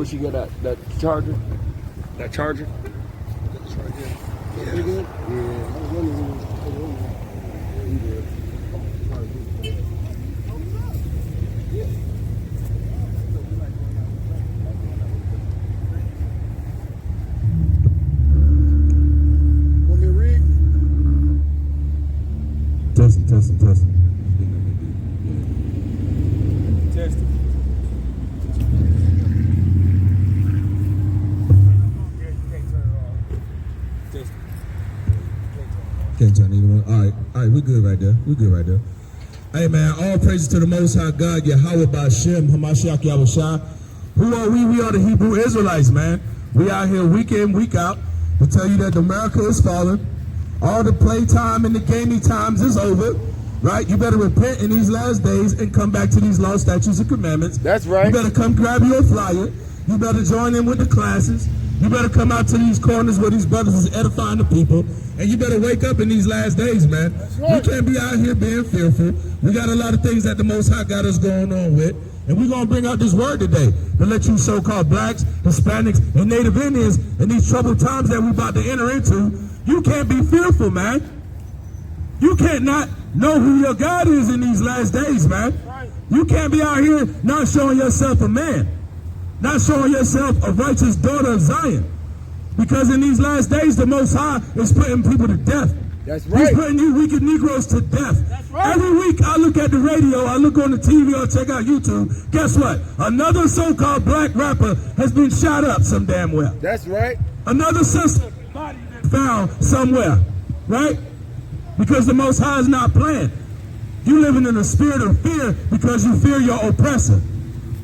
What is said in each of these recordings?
where she got that charger? That charger? It's right here. Yeah. You good? Want me to read? Testing. Testing. Can't turn either one. All right, we good right there. Hey man, all praises to the Most High God, Yahweh Ba'Shem, Hamashiach Yahushua. Who are we? We are the Hebrew Israelites, man. We out here week in, week out to tell you that America is falling. All the playtime and the gaming times is over, right? You better repent in these last days and come back to these law, statutes, and commandments. That's right. You better come grab your flyer. You better join in with the classes. You better come out to these corners where these brothers is edifying the people. And you better wake up in these last days, man. Right. We can't be out here being fearful. We got a lot of things that the Most High got us going on with. And we're going to bring out this word today to let you so-called blacks, Hispanics, and Native Indians in these troubled times that we're about to enter into. You can't be fearful, man. You can't not know who your God is in these last days, man. Right. You can't be out here not showing yourself a man, not showing yourself a righteous daughter of Zion. Because in these last days, the Most High is putting people to death. That's right. He's putting you wicked Negroes to death. That's right. Every week I look at the radio, I look on the TV, or check out YouTube. Guess what? Another so-called black rapper has been shot up some damn well. That's right. Another sister found somewhere, right? Because the Most High is not playing. You living in a spirit of fear because you fear your oppressor.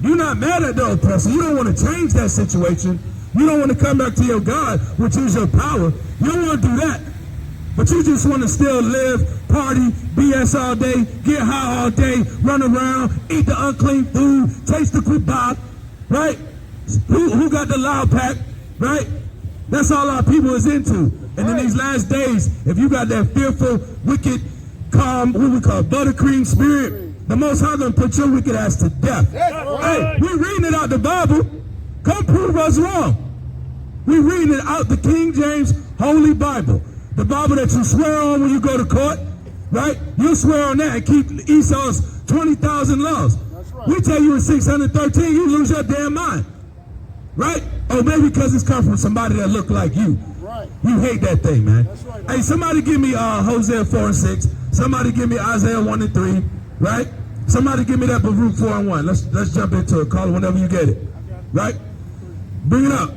You're not mad at the oppressor. You don't want to change that situation. You don't want to come back to your God, which is your power. You don't want to do that. But you just want to still live, party, BS all day, get high all day, run around, eat the unclean food, taste the kebab, right? Who got the loud pack, right? That's all our people is into. And in these last days, if you got that fearful, wicked, calm, what we call buttercream spirit, the Most High gonna put your wicked ass to death. Hey, we're reading it out the Bible. Come prove us wrong. We're reading it out the King James Holy Bible. The Bible that you swear on when you go to court, right? You swear on that and keep Esau's 20,000 laws. That's right. We tell you in 613, you lose your damn mind. Right? Oh, maybe because it's come from somebody that look like you. Right. You hate that thing, man. That's right. Hey, somebody give me Hosea 4 and 6. Somebody give me Isaiah 1 and 3. Right? Somebody give me that Baruch 4 and 1. Let's jump into it. Call it whenever you get it. Right? Bring it up.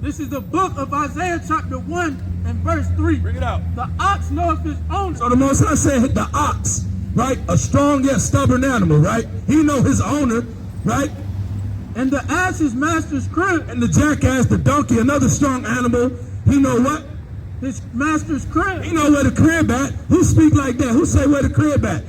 This is the book of Isaiah chapter 1 and verse 3. Bring it out. The ox knoweth his owner. So the Most High said the ox, right? A strong yet stubborn animal, right? He know his owner, right? And the ass his master's crib. And the jackass, the donkey, another strong animal, he know what? His master's crib. He know where the crib at. Who speak like that? Who say where the crib at?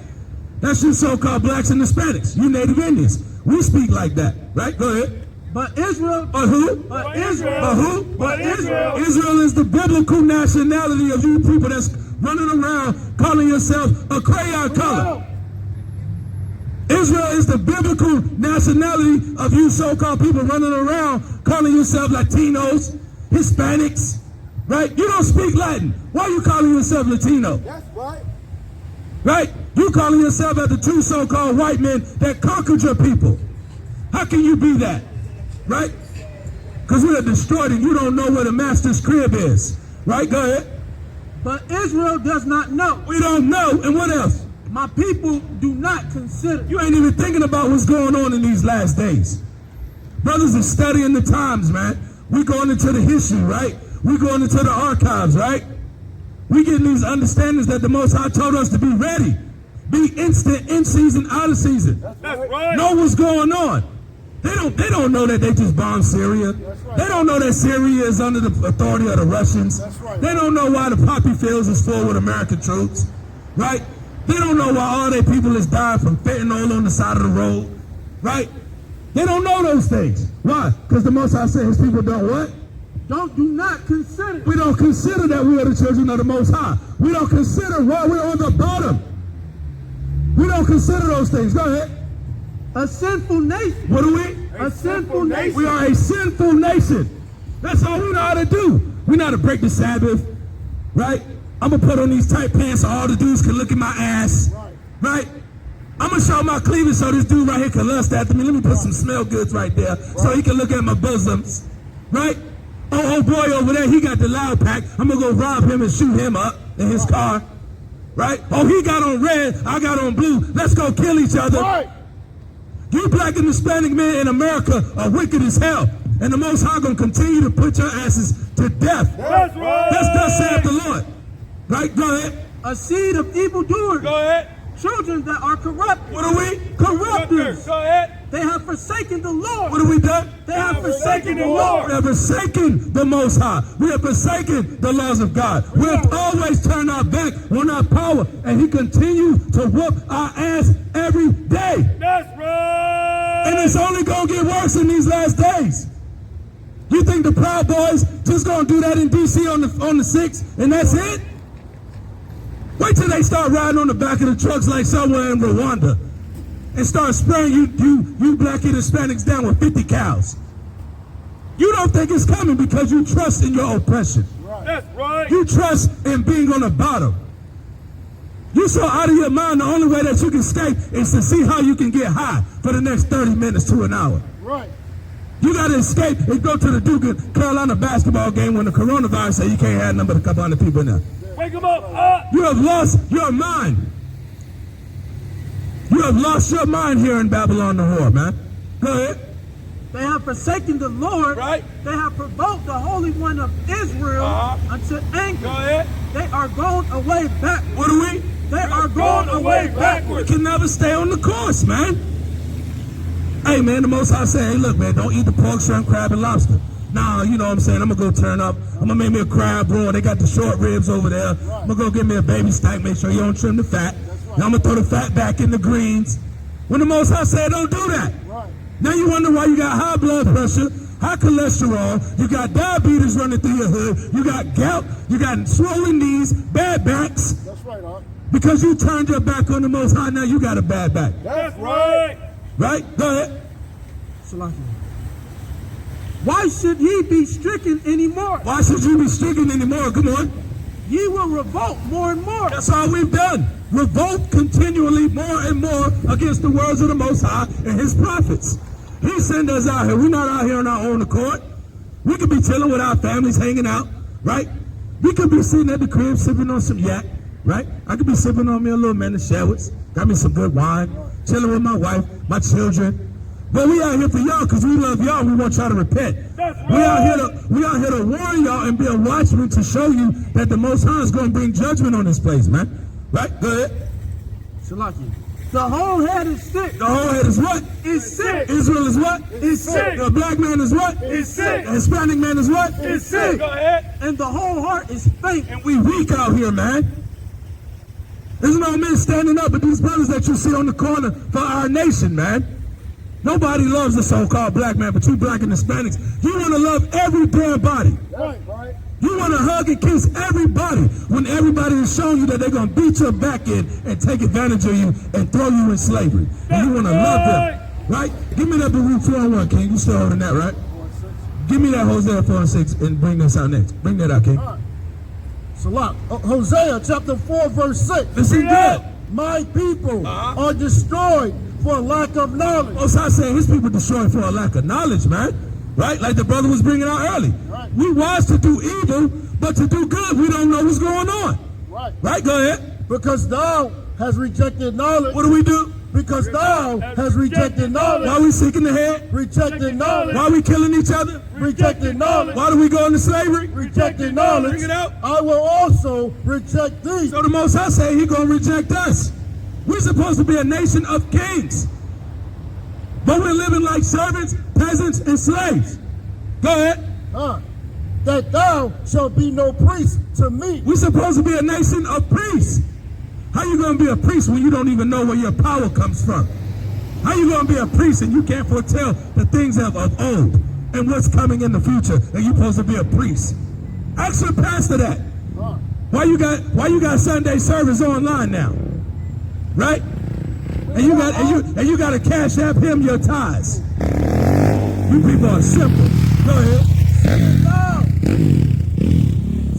That's you so-called blacks and Hispanics. You Native Indians. We speak like that, right? Go ahead. But Israel. But who? But Israel. But who? But Israel. Israel is the biblical nationality of you people that's running around calling yourself a crayon color. Israel is the biblical nationality of you so-called people running around calling yourself Latinos, Hispanics, right? You don't speak Latin. Why are you calling yourself Latino? That's right. Right? You calling yourself as the two so-called white men that conquered your people. How can you be that? Right? Because we are destroyed and you don't know where the master's crib is. Right? Go ahead. But Israel does not know. We don't know. And what else? My people do not consider. You ain't even thinking about what's going on in these last days. Brothers are studying the times, man. We going into the history, right? We going into the archives, right? We getting these understandings that the Most High told us to be ready. Be instant, in season, out of season. That's right. Know what's going on. They don't know that they just bombed Syria. Right. They don't know that Syria is under the authority of the Russians. Right. They don't know why the poppy fields is full with American troops, right? They don't know why all their people is dying from fentanyl on the side of the road, right? They don't know those things. Why? Because the Most High said his people don't what? Do not consider. We don't consider that we are the children of the Most High. We don't consider why we're on the bottom. We don't consider those things. Go ahead. A sinful nation. What are we? A sinful nation. We are a sinful nation. That's all we know how to do. We know how to break the Sabbath, right? I'm going to put on these tight pants so all the dudes can look at my ass, right? I'm going to show my cleavage so this dude right here can lust after me. Let me put some smell goods right there so he can look at my bosoms, right? Oh boy over there, he got the loud pack. I'm going to go rob him and shoot him up in his car, right? Oh, he got on red, I got on blue. Let's go kill each other. Right. You black and Hispanic men in America are wicked as hell. And the Most High going to continue to put your asses to death. That's right. That's thus saith the Lord. Right? Go ahead. A seed of evildoers. Go ahead. Children that are corrupt. What are we? Corrupters. Go ahead. They have forsaken the Lord. What have we done? They have forsaken the Lord. We have forsaken the Most High. We have forsaken the laws of God. We have always turned our back on our power. And he continues to whoop our ass every day. That's right. And it's only going to get worse in these last days. You think the Proud Boys just going to do that in D.C. on the 6th and that's it? Wait till they start riding on the back of the trucks like somewhere in Rwanda and start spraying you black and Hispanics down with 50 cows. You don't think it's coming because you trust in your oppression. That's right. You trust in being on the bottom. You so out of your mind the only way that you can escape is to see how you can get high for the next 30 minutes to an hour. Right. You got to escape and go to the Duke and Carolina basketball game when the coronavirus said you can't have nothing but a couple hundred people in there. Wake them up. You have lost your mind. You have lost your mind here in Babylon the whore, man. Go ahead. They have forsaken the Lord. Right. They have provoked the Holy One of Israel unto anger. Go ahead. They are gone away backward. What are we? They are gone away We backward. can never stay on the course, man. Hey, man, the Most High say, hey, look, man, don't eat the pork, shrimp, crab, and lobster. Nah, you know what I'm saying? I'm going to go turn up. I'm going to make me a crab roll. They got the short ribs over there. I'm going to go get me a baby steak, make sure you don't trim the fat. Now I'm going to throw the fat back in the greens. When the Most High said, don't do that. Now you wonder why you got high blood pressure, high cholesterol, you got diabetes running through your hood, you got gout, you got swollen knees, bad backs. That's right, Doc. Because you turned your back on the Most High, now you got a bad back. That's right. Right? Go ahead. Salakia. Why should ye be stricken anymore? Why should you be stricken anymore? Come on. Ye will revolt more and more. That's all we've done. Revolt continually more and more against the words of the Most High and his prophets. He sent us out here. We're not out here on our own accord. We could be chilling with our families, hanging out, right? We could be sitting at the crib sipping on some yak, right? I could be sipping on me a little Manischewitz, got me some good wine, chilling with my wife, my children. But we out here for y'all because we love y'all. We want y'all to repent. We out here to warn y'all and be a watchman to show you that the Most High is going to bring judgment on this place, man. Right? Go ahead. Salakia. The whole head is sick. The whole head is what? Is sick. Israel is what? Is sick. The black man is what? Is sick. The Hispanic man is what? Is sick. Go ahead. And the whole heart is faint. And we weak out here, man. There's no men standing up, but these brothers that you see on the corner for our nation, man. Nobody loves the so-called black man, but you black and Hispanics, you want to love every damn body. Right. You want to hug and kiss everybody when everybody is showing you that they're going to beat your back in and take advantage of you and throw you in slavery. And you want to love them, right? Give me that Baruch 4:1, King. You still holding that, right? Give me that Hosea 4:6 and bring this out next. Bring that out, King. Salak. Hosea chapter 4 verse 6. Listen good. My people are destroyed for lack of knowledge. Most High saying his people destroyed for a lack of knowledge, man. Right? Like the brother was bringing out early. Right. We wise to do evil, but to do good, we don't know what's going on. Right. Right? Go ahead. Because thou has rejected knowledge. What do we do? Because thou has rejected knowledge. Why are we seeking the head? Rejected knowledge. Why are we killing each other? Rejected knowledge. Why do we go into slavery? Rejected knowledge. Bring it out. I will also reject thee. So the Most High say he going to reject us. We're supposed to be a nation of kings. But we're living like servants, peasants, and slaves. Go ahead. That thou shalt be no priest to me. We're supposed to be a nation of priests. How you going to be a priest when you don't even know where your power comes from? How you going to be a priest and you can't foretell the things of old and what's coming in the future and you're supposed to be a priest? Ask your pastor that. Why you got Sunday service online now? Right? And you got to cash app him your tithes. You people are simple. Go ahead.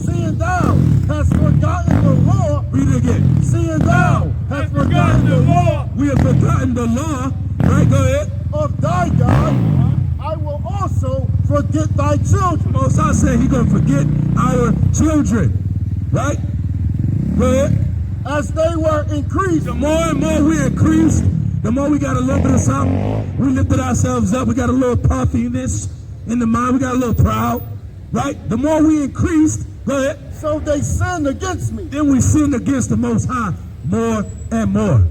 Seeing thou hast forgotten the law. Read it again. Seeing thou hast forgotten the law We have forgotten the law. Right, go ahead. of thy God, I will also forget thy children. Most High said He's going to forget our children. Right? Go ahead. As they were increased, The more and more we increase, the more we got a little bit of something. We lifted ourselves up. We got a little puffiness in the mind. We got a little proud. Right? The more we increased, go ahead. so they sinned against me. Then we sin against the Most High more and more.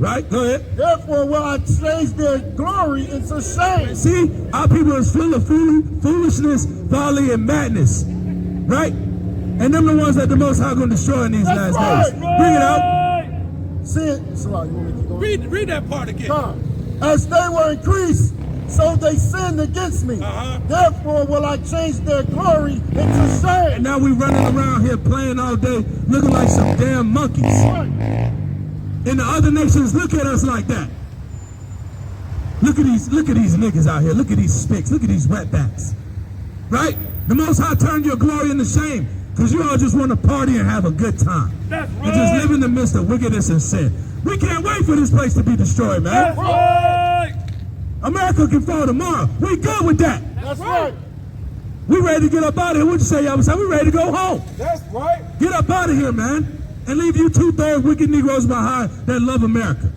Right? Go ahead. Therefore will I change their glory into shame. See, our people is full of foolishness, folly, and madness. Right? And them the ones that the Most High going to destroy in these That's last days. right. Bring it out. Seeing, Salah, you want me to keep going? Read that part again. Come. As they were increased, so they sinned against me. Therefore will I change their glory into And shame. now we running around here playing all day, looking like some damn monkeys. And the other nations look at us like that. Look at these niggas out here. Look at these spicks. Look at these wetbacks. Right? The Most High turned your glory into shame because you all just want to party and have a good time. That's And just live right. in the midst of wickedness and sin. We can't wait for this place to be destroyed, man. That's right. America can fall tomorrow. We good with that. That's right. We ready to get up out of here. What'd you say, y'all? We ready to go home. That's right. Get up out of here, man. And leave you 2/3 wicked Negroes behind that love America.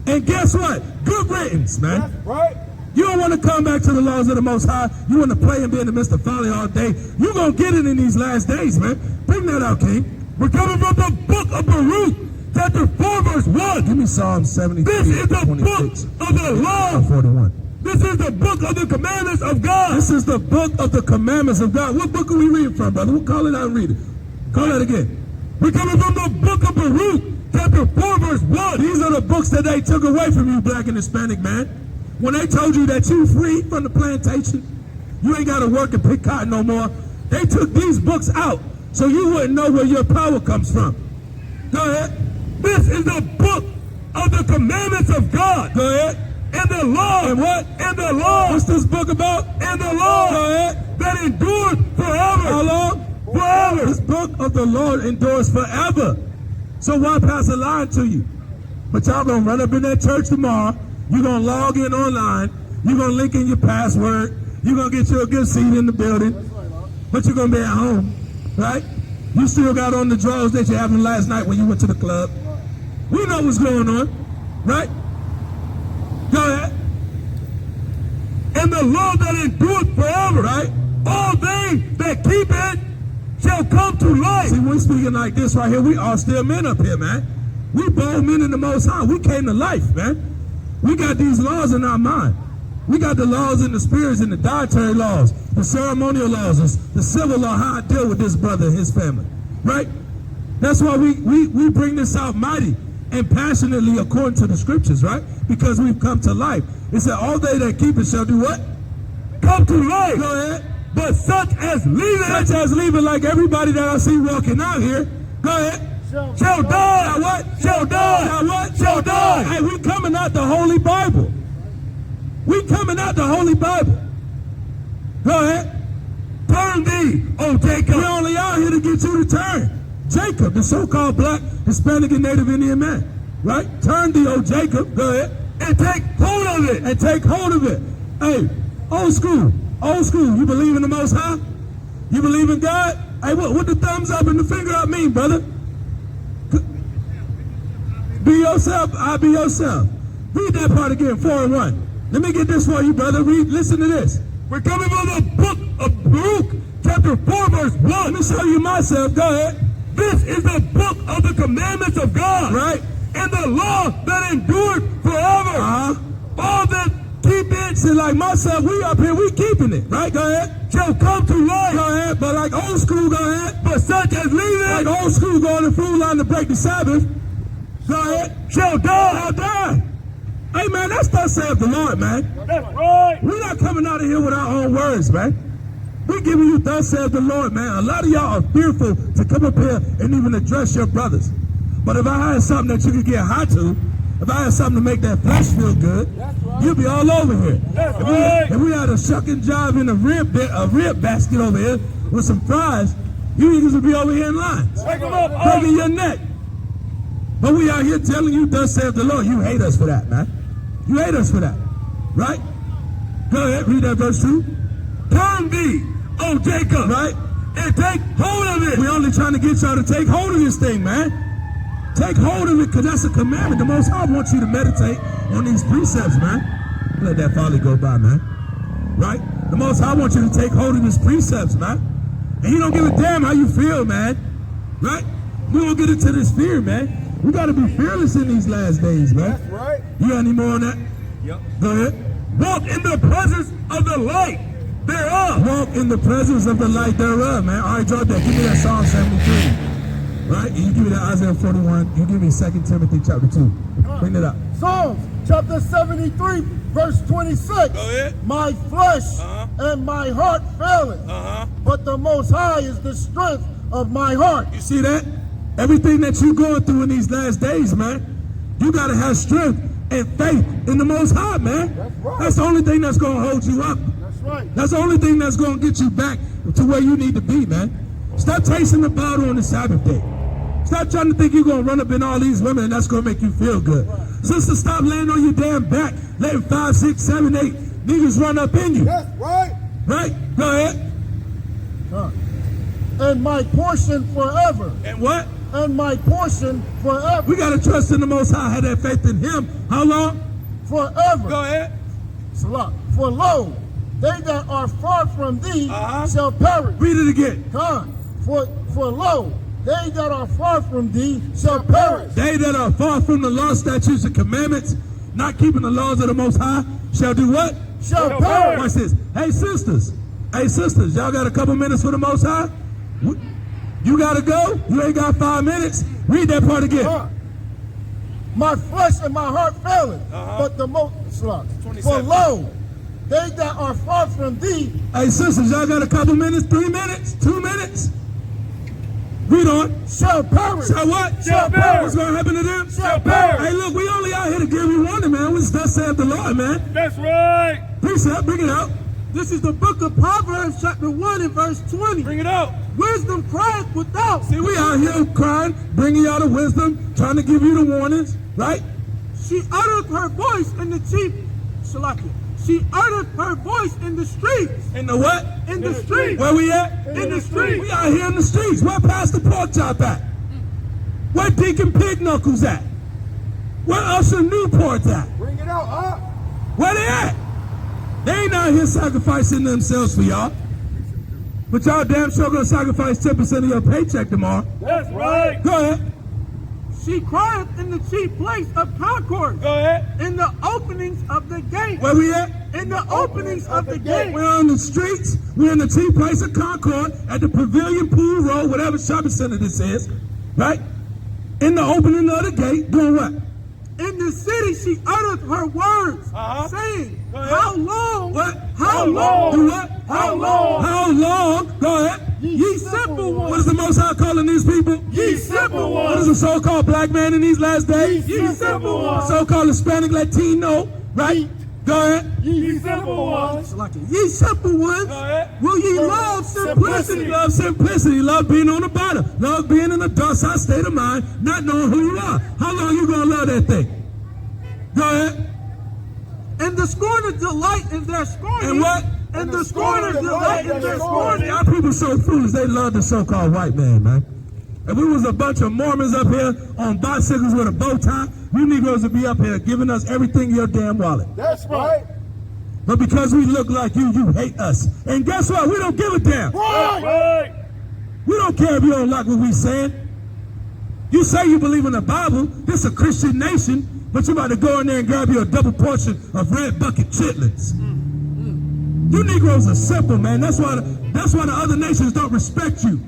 And guess what? Good riddance, man. That's right. You don't want to come back to the laws of the Most High. You want to play and be in the midst of folly all day. You're going to get it in these last days, man. Bring that out, King. We're coming from the book of Baruch, chapter 4, verse 1. Give me Psalm 73, This is the 26, book of the law. 41. This is the book of the commandments of God. This is the book of the commandments of God. What book are we reading from, brother? We'll call it out and read it. Call that again. We're coming from the book of Baruch, chapter 4, verse 1. These are the books that they took away from you, black and Hispanic man. When they told you that you free from the plantation, you ain't got to work and pick cotton no more. They took these books out so you wouldn't know where your power comes from. Go ahead. This is the book of the commandments of God. Go ahead. And the law. And what? And the law. What's this book about? And the law. Go ahead. That endures forever. How long? Forever. This book of the Lord endures forever. So why pass a lie to you? But y'all gonna run up in that church tomorrow. You're gonna log in online. You're gonna link in your password. You're gonna get you a good seat in the building. But you're gonna be at home, right? You still got on the drawers that you having last night when you went to the club. We know what's going on, right? Go ahead. And the law that endures forever. Right? All they that keep it shall come to life. See, we're speaking like this right here. We are still men up here, man. We bold men in the Most High. We came to life, man. We got these laws in our mind. We got the laws in the spirits and the dietary laws, the ceremonial laws, the civil law, how I deal with this brother and his family, right? That's why we bring this out mighty and passionately according to the scriptures, right? Because we've come to life. It said, all they that keep it shall do what? Come to life. Go ahead. But such as leave it Such as leaving like everybody that I see walking out here. Go ahead. shall die. Shall what? Shall die. Shall what? Shall die. Hey, we coming out the Holy Bible. We coming out the Holy Bible. Go ahead. Turn thee, O Jacob. We only out here to get you to turn. Jacob, the so-called black, Hispanic, and Native Indian man. Right? Turn thee, O Jacob. Go ahead. And take hold of it. And take hold of it. Hey, old school. Old school. You believe in the Most High? You believe in God? Hey, what the thumbs up and the finger up mean, brother? Be yourself. I be yourself. Read that part again, 4 and 1. Let me get this for you, brother. Listen to this. We're coming from the book of Baruch, chapter 4, verse 1. Let me show you myself. Go ahead. This is the book of the commandments of God. Right? And the law that endured forever. All that keep it. See, like myself, we up here, we keeping it. Right? Go ahead. Shall come to life. Go ahead. But like old school, go ahead. But such as leave Like it old school going to food line to break the Sabbath. Go ahead. shall die. Shall die. Hey, man, that's thus saith the Lord, man. That's right. We're not coming out of here with our own words, man. We're giving you thus saith the Lord, man. A lot of y'all are fearful to come up here and even address your brothers. But if I had something that you could get high to, If I had something to make that flesh feel good, you'll be all over here. If we had a shuck and jive in a rib basket over here with some fries, you niggas would be over here in lines, breaking your neck. But we out here telling you, thus saith the Lord. You hate us for that, man. You hate us for that, right? Go ahead, read that verse 2. Turn thee, O Jacob, right? and take hold of it. We're only trying to get y'all to take hold of this thing, man. Take hold of it, because that's a commandment. The Most High wants you to meditate on these precepts, man. Let that folly go by, man. Right? The Most High wants you to take hold of his precepts, man. And he don't give a damn how you feel, man. Right? We don't get into this fear, man. We got to be fearless in these last days, man. That's right. You got any more on that? Yep. Go ahead. Walk in the presence of the light thereof. Walk in the presence of the light thereof, man. All right, drop that. Give me that Psalm 73. Right? And you give me that Isaiah 41. You give me 2 Timothy chapter 2. Bring it up. Psalms chapter 73, verse 26. Go ahead. My flesh and my heart faileth, but the Most High is the strength of my heart. You see that? Everything that you're going through in these last days, man, you got to have strength and faith in the Most High, man. That's right. That's the only thing that's going to hold you up. That's right. That's the only thing that's going to get you back to where you need to be, man. Stop chasing the bottle on the Sabbath day. Stop trying to think you're going to run up in all these women and that's going to make you feel good. Sister, stop laying on your damn back, letting 5, 6, 7, 8 niggas run up in you. That's right. Right? Go ahead. And my portion forever. And what? And my portion forever. We got to trust in the Most High, have that faith in him. How long? Forever. Go ahead. Salah. For lo, they that are far from thee shall perish. Read it again. God. For lo, they that are far from thee shall perish. They that are far from the law, statutes, and commandments, not keeping the laws of the Most High, shall do what? Shall perish. Watch this. Hey, sisters, y'all got a couple minutes for the Most High? You got to go? You ain't got 5 minutes? Read that part again. My flesh and my heart faileth, but the most, for lo, they that are far from thee. Hey, sisters, y'all got a couple minutes? 3 minutes? 2 minutes? Read on. Shall perish. Shall what? Shall perish. What's going to happen to them? Shall perish. Hey, look, we only out here to give you warning, man. We thus saith the Lord, man. That's right. Precept, bring it out. This is the book of Proverbs, chapter 1 and verse 20. Bring it out. Wisdom crieth without. See, we out here crying, bringing y'all the wisdom, trying to give you the warnings, right? She uttereth her voice in the chief. Shalakia. She uttereth her voice in the streets. In the what? In the streets. Where we at? In the streets. We out here in the streets. Where Pastor Pork Chop at? Where Deacon Pig Knuckles at? Where Usher Newport at? Bring it out, Where they at? They ain't out here sacrificing themselves for y'all. But y'all damn sure gonna sacrifice 10% of your paycheck tomorrow. That's right. Go ahead. She crieth in the chief place of concord. Go ahead. In the openings of the gate. Where we at? In the openings of the gate. We're on the streets. We're in the chief place of Concord at the Pavilion Pool Road, whatever shopping center this is, right? In the opening of the gate, doing what? In the city she uttereth her words, saying, how long? What? How long? Do what? How long? How long? Go ahead. Ye simple ones. What is the Most High calling these people? Ye simple What ones. is the so-called black man in these last days? Ye simple ones. So-called Hispanic Latino, right? Go ahead. Ye simple ones. Ye simple ones. Go ahead. Will ye love simplicity? Love simplicity. Love being on the bottom. Love being in a docile state of mind, not knowing who you are. How long you gonna love that thing? Go ahead. And the scorners delight in their scorning. And what? And the scorners delight in their scorning. Y'all people so foolish, they love the so-called white man, man. If we was a bunch of Mormons up here on bicycles with a bow tie, you Negroes would be up here giving us everything in your damn wallet. That's right. But because we look like you hate us. And guess what? We don't give a damn. Right. We don't care if you don't like what we saying. You say you believe in the Bible. This is a Christian nation, but you about to go in there and grab you a double portion of red bucket chitlins. You Negroes are simple, man. That's why the other nations don't respect you.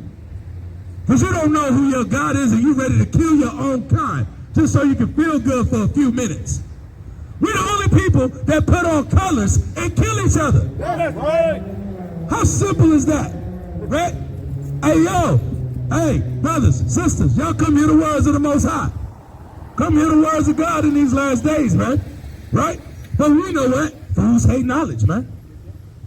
Because you don't know who your God is and you ready to kill your own kind just so you can feel good for a few minutes. We're the only people that put on colors and kill each other. That's right. How simple is that? Right? Hey, yo. Hey, brothers, sisters, y'all come hear the words of the Most High. Come hear the words of God in these last days, man. Right? But we know what? Fools hate knowledge, man.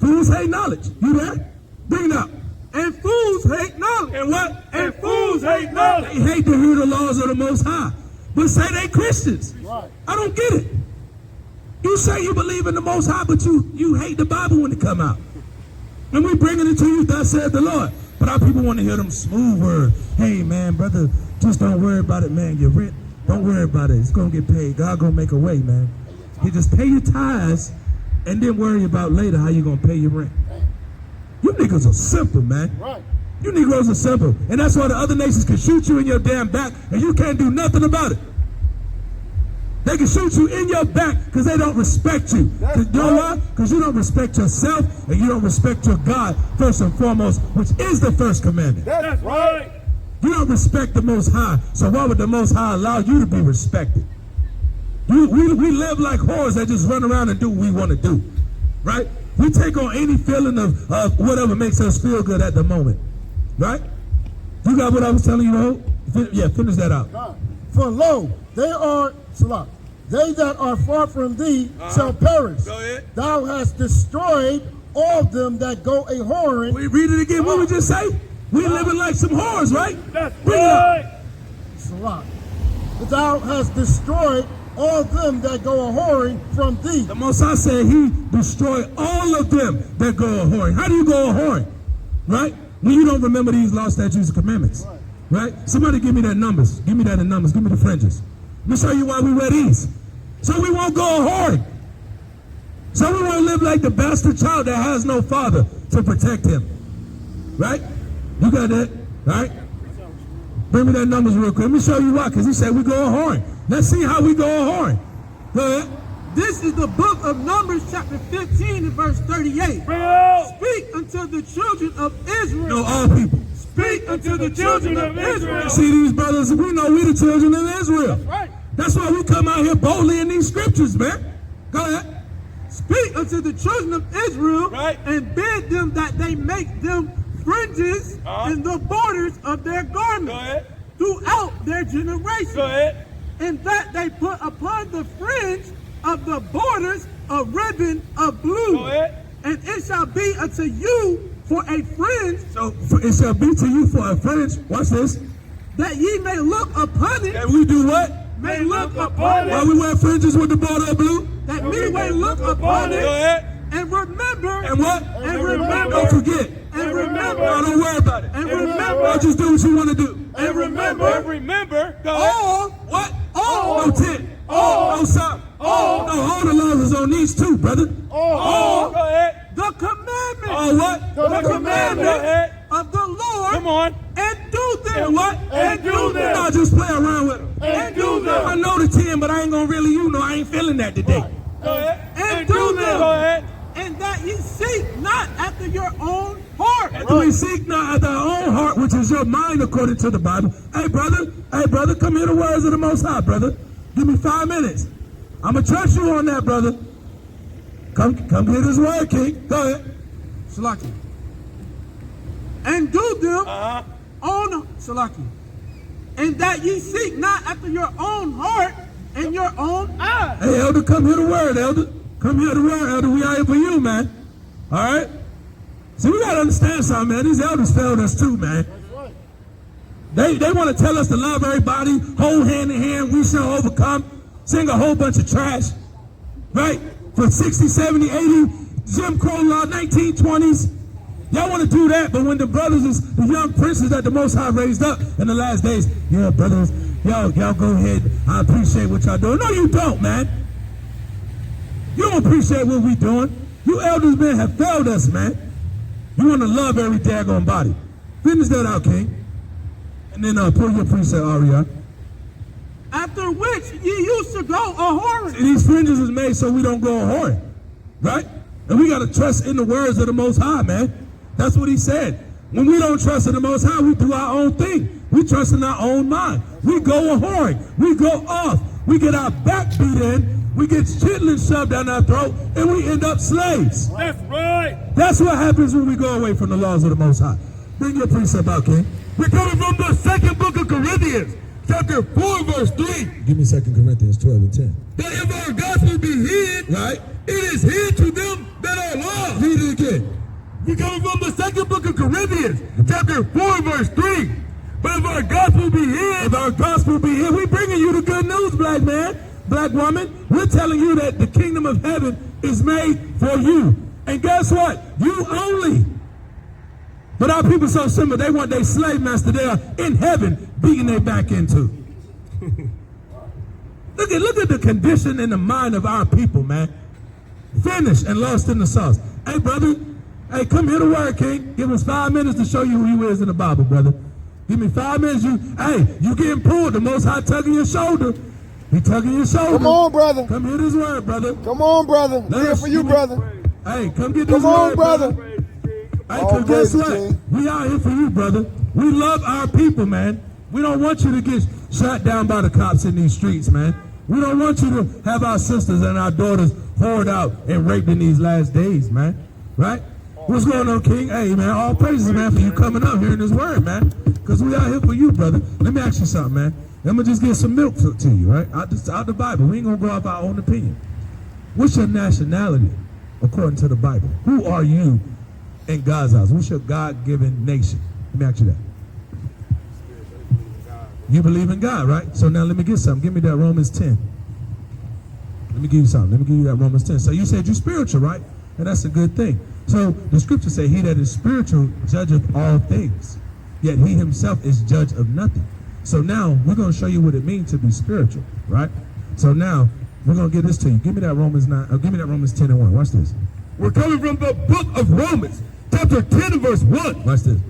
Fools hate knowledge. You there? Bring it up. And fools hate knowledge. And what? And fools hate knowledge. They hate to hear the laws of the Most High. But say they Christians. Right. I don't get it. You say you believe in the Most High, but you hate the Bible when it come out. And we bringing it to you, thus said the Lord. But our people want to hear them smooth words. Hey, man, brother, just don't worry about it, man. Your rent, don't worry about it. It's going to get paid. God going to make a way, man. You just pay your tithes and then worry about later how you going to pay your rent. You niggas are simple, man. Right. You Negroes are simple. And that's why the other nations can shoot you in your damn back and you can't do nothing about it. They can shoot you in your back because they don't respect you. You know why? Because you don't respect yourself and you don't respect your God first and foremost, which is the first commandment. That's right. You don't respect the Most High, so why would the Most High allow you to be respected? We live like whores that just run around and do what we want to do, right? We take on any feeling of whatever makes us feel good at the moment, right? You got what I was telling you, though? Yeah, finish that out. For lo, they are, Salah, they that are far from thee shall perish. Go ahead. Thou hast destroyed all them that go a whoring. We read it again. What we just say? We living like some whores, right? That's Bring it up. right. Salah. Thou hast destroyed all them that go a whoring from thee. The Most High said he destroyed all of them that go a whoring. How do you go a whoring? Right? When you don't remember these law, statutes, and commandments. Right? Somebody give me that numbers. Give me that in numbers. Give me the fringes. Let me show you why we wear these. So we won't go a whoring. So we won't live like the bastard child that has no father to protect him. Right? You got that? Right? Bring me that numbers real quick. Let me show you why. Because he said we go a whoring. Let's see how we go a whoring. Go ahead. This is the book of Numbers, chapter 15 and verse 38. Bring it out. Speak unto the children of Israel. No, all people. Speak unto the children of Israel. See these brothers, we know we the children of Israel. Right. That's why we come out here boldly in these scriptures, man. Go ahead. Speak unto the children of Israel, Right. and bid them that they make them fringes in the borders of their garments Go ahead. throughout their generations. Go ahead. And that they put upon the fringe of the borders a ribbon of blue. Go ahead. And it shall be unto you for a fringe, So it shall be to you for a fringe. Watch this. that ye may look upon it. And we do what? May look upon Why it. we wear fringes with the border of blue? That we may look upon Go it. ahead. And remember. And what? And remember. Don't forget. And remember. No, don't worry about it. And I'll remember. just do what you want to do. And remember. And remember. Go ahead. All. What? All. No tent. No sock. No, all the laws is on these too, brother. Oh, go ahead. The commandment. All what? The Go commandment ahead. of the Lord. Come on. And do them. And what? And do them. No, just play around with them. And do them. I know the 10, but I ain't gonna really, I ain't feeling that today. Go ahead. And do them. Go ahead. And that ye seek not after your own heart. Do we seek not after our own heart, which is your mind according to the Bible? Hey, brother, come hear the words of the Most High, brother. Give me 5 minutes. I'm going to trust you on that, brother. Come hear this word, King. Go ahead. Salaki. And do them on Salaki. And that ye seek not after your own heart and your own eyes. Hey, Elder, come hear the word, Elder. Come hear the word, Elder. We out here for you, man. All right? See, we got to understand something, man. These elders failed us too, man. They want to tell us to love everybody, hold hand in hand, we shall overcome, sing a whole bunch of trash, right? For 60, 70, 80, Jim Crow law, 1920s. Y'all want to do that, but when the brothers is the young princes that the Most High raised up in the last days, yeah, brothers, y'all go ahead. I appreciate what y'all doing. No, you don't, man. You don't appreciate what we doing. You elders, man, have failed us, man. You want to love every daggone body. Finish that out, King. And then pull your precept, Aria. After which ye used to go a whoring. These fringes is made so we don't go a whoring, right? And we got to trust in the words of the Most High, man. That's what he said. When we don't trust in the Most High, we do our own thing. We trust in our own mind. We go a whoring. We go off. We get our back beat in. We get chitlins shoved down our throat, and we end up slaves. That's right. That's what happens when we go away from the laws of the Most High. Bring your precept out, King. We're coming from the second book of Corinthians, chapter 4, verse 3. Give me 2 Corinthians 12 and 10. That if our gospel be hid, Right? it is hid to them that are lost. Read it again. We coming from the second book of Corinthians, chapter 4, verse 3. But if our gospel be hid, If our gospel be here, we bringing you the good news, black man, black woman. We're telling you that the kingdom of heaven is made for you. And guess what? You only. But our people so simple, they want their slave master there in heaven beating their back into. Look at the condition in the mind of our people, man. Finished and lost in the sauce. Hey, brother. Hey, come here to word, King. Give us 5 minutes to show you who you is in the Bible, brother. Give me 5 minutes. You getting pulled. The Most High tugging your shoulder. He tugging your shoulder. Come on, brother. Come hear this word, brother. Come on, brother. Let Here us for you, give me- brother. Hey, come get this Come on, word, brother. Hey, All cause guess praises, what? King. We out here for you, brother. We love our people, man. We don't want you to get shot down by the cops in these streets, man. We don't want you to have our sisters and our daughters poured out and raped in these last days, man. Right? What's going on, King? Hey, man, all praises, man, for you coming up here in this word, man. Because we out here for you, brother. Let me ask you something, man. I'm going to just get some milk to you, right? Out the Bible. We ain't going to go off our own opinion. What's your nationality according to the Bible? Who are you in God's eyes? What's your God-given nation? Let me ask you that. You believe in God, right? So now let me get something. Give me that Romans 10. Let me give you something. Let me give you that Romans 10. So you said you're spiritual, right? And that's a good thing. So the scripture say, he that is spiritual judgeth all things, yet he himself is judge of nothing. So now we're going to show you what it means to be spiritual, right? So now we're going to give this to you. Give me that Romans 9. Give me that Romans 10 and 1. Watch this. we're coming from the book of Romans, chapter 10 and verse 1. Watch this.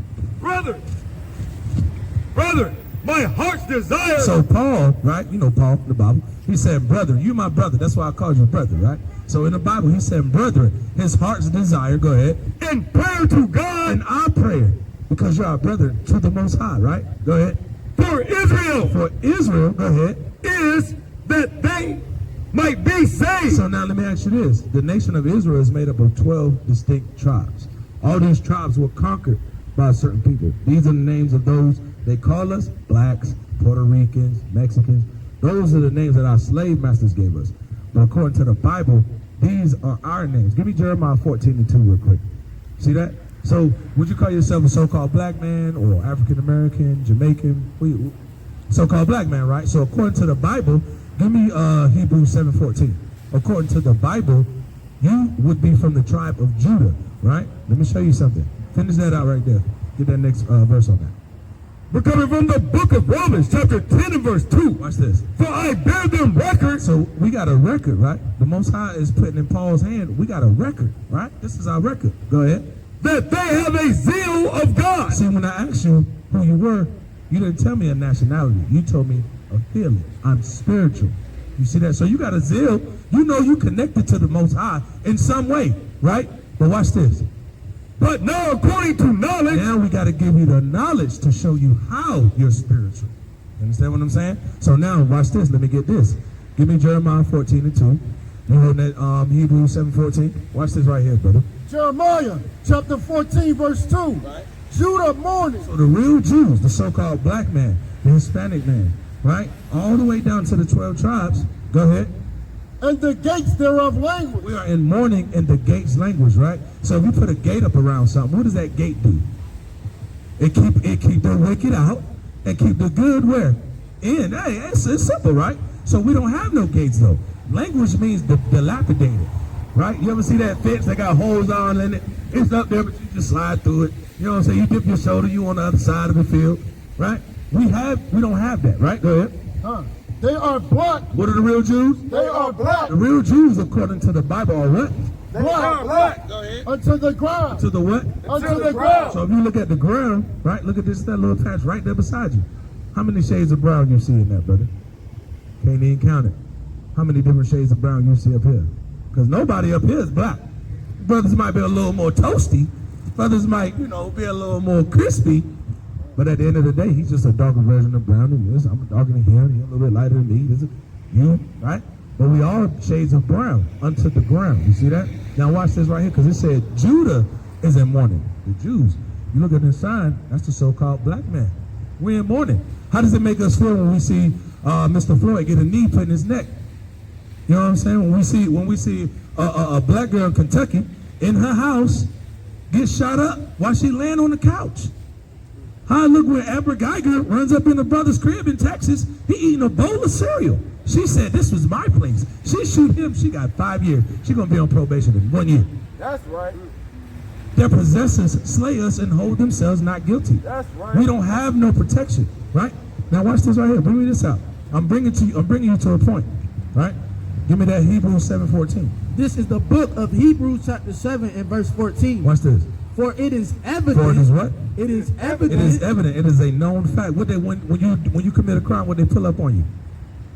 Brother, my heart's desire. So Paul, right? You know Paul in the Bible. He said, brother, you my brother. That's why I called you brother, right? So in the Bible, he said, brethren, his heart's desire, go ahead. in prayer to God And our prayer, because you're our brother to the Most High, right? Go ahead. for Israel For Israel, go ahead. is that they might be saved. So now let me ask you this. The nation of Israel is made up of 12 distinct tribes. All these tribes were conquered by certain people. These are the names of those they call us: blacks, Puerto Ricans, Mexicans. Those are the names that our slave masters gave us. But according to the Bible, these are our names. Give me Jeremiah 14 and 2 real quick. See that? So would you call yourself a so-called black man or African American, Jamaican? So-called black man, right? So according to the Bible, give me Hebrews 7:14. According to the Bible, you would be from the tribe of Judah, right? Let me show you something. Finish that out right there. Get that next verse on that. We're coming from the book of Romans, chapter 10 and verse 2. Watch this. For I bear them record. So we got a record, right? The Most High is putting in Paul's hand. We got a record, right? This is our record. Go ahead. That they have a zeal of God. See, when I asked you who you were, you didn't tell me a nationality. You told me a feeling. I'm spiritual. You see that? So you got a zeal. You know you connected to the Most High in some way, right? But watch this. But now according to knowledge, Now we got to give you the knowledge to show you how you're spiritual. Understand what I'm saying? So now watch this. Let me get this. Give me Jeremiah 14 and 2. You heard that Hebrews 7:14? Watch this right here, brother. Jeremiah chapter 14, verse 2. Right. Judah mourning. So the real Jews, the so-called black man, the Hispanic man, right? All the way down to the 12 tribes. Go ahead. And the gates thereof language. We are in mourning in the gates language, right? So if you put a gate up around something, what does that gate do? It keep the wicked out and keep the good where? In. Hey, it's simple, right? So we don't have no gates though. Language means dilapidated, right? You ever see that fence that got holes on in it? It's up there, but you just slide through it. You know what I'm saying? You dip your shoulder, you on the other side of the field, right? We don't have that, right? Go ahead. They are black. What are the real Jews? They are black. The real Jews, according to the Bible, are what? They are black. Go ahead. Unto the ground. To the what? Unto the ground. So if you look at the ground, right, look at that little patch right there beside you. How many shades of brown you see in that, brother? Can't even count it. How many different shades of brown you see up here? Because nobody up here is black. Brothers might be a little more toasty. Brothers might, be a little more crispy. But at the end of the day, he's just a darker version of brown than this. I'm darker than him. He's a little bit lighter than me. This is you, right? But we all shades of brown unto the ground. You see that? Now watch this right here, because it said Judah is in mourning. The Jews. You look at this sign, that's the so-called black man. We're in mourning. How does it make us feel when we see Mr. Floyd get a knee put in his neck? You know what I'm saying? When we see a black girl in Kentucky in her house get shot up while she laying on the couch. How I look when Amber Geiger runs up in her brother's crib in Texas, he eating a bowl of cereal. She said this was my place. She shoot him, she got 5 years. She gonna be on probation in 1 year. That's right. Their possessors slay us and hold themselves not guilty. That's right. We don't have no protection, right? Now watch this right here. Bring me this out. I'm bringing you to a point, right? Give me that Hebrews 7:14. This is the book of Hebrews chapter 7 and verse 14. Watch this. For it is evident. For it is what? It is evident. It is evident. It is a known fact. What they when you commit a crime, what they pull up on you?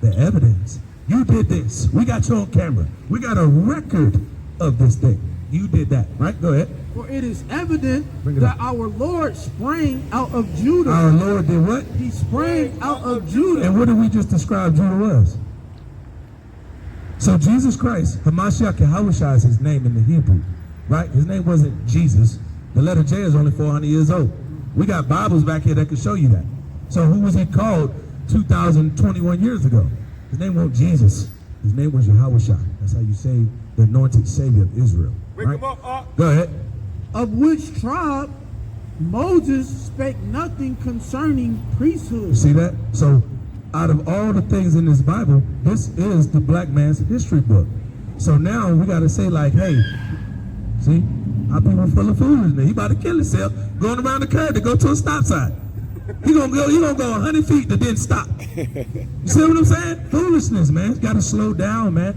The evidence. You did this. We got you on camera. We got a record of this thing. You did that, right? Go ahead. For it is evident Bring it that up. our Lord sprang out of Judah. Our Lord did what? He sprang out of Judah. And what did we just describe Judah was? So Jesus Christ, Hoshayah Hoshayah is his name in the Hebrew, right? His name wasn't Jesus. The letter J is only 400 years old. We got Bibles back here that can show you that. So who was he called 2021 years ago? His name wasn't Jesus. His name was Yahushua. That's how you say the anointed Savior of Israel. Right? Go ahead. Of which tribe Moses spake nothing concerning priesthood. You see that? So out of all the things in this Bible, this is the black man's history book. So now we got to say like, hey, see, our people full of foolishness. He about to kill himself going around the curve to go to a stop sign. He gonna go 100 feet to then stop. You see what I'm saying? Foolishness, man. Got to slow down, man.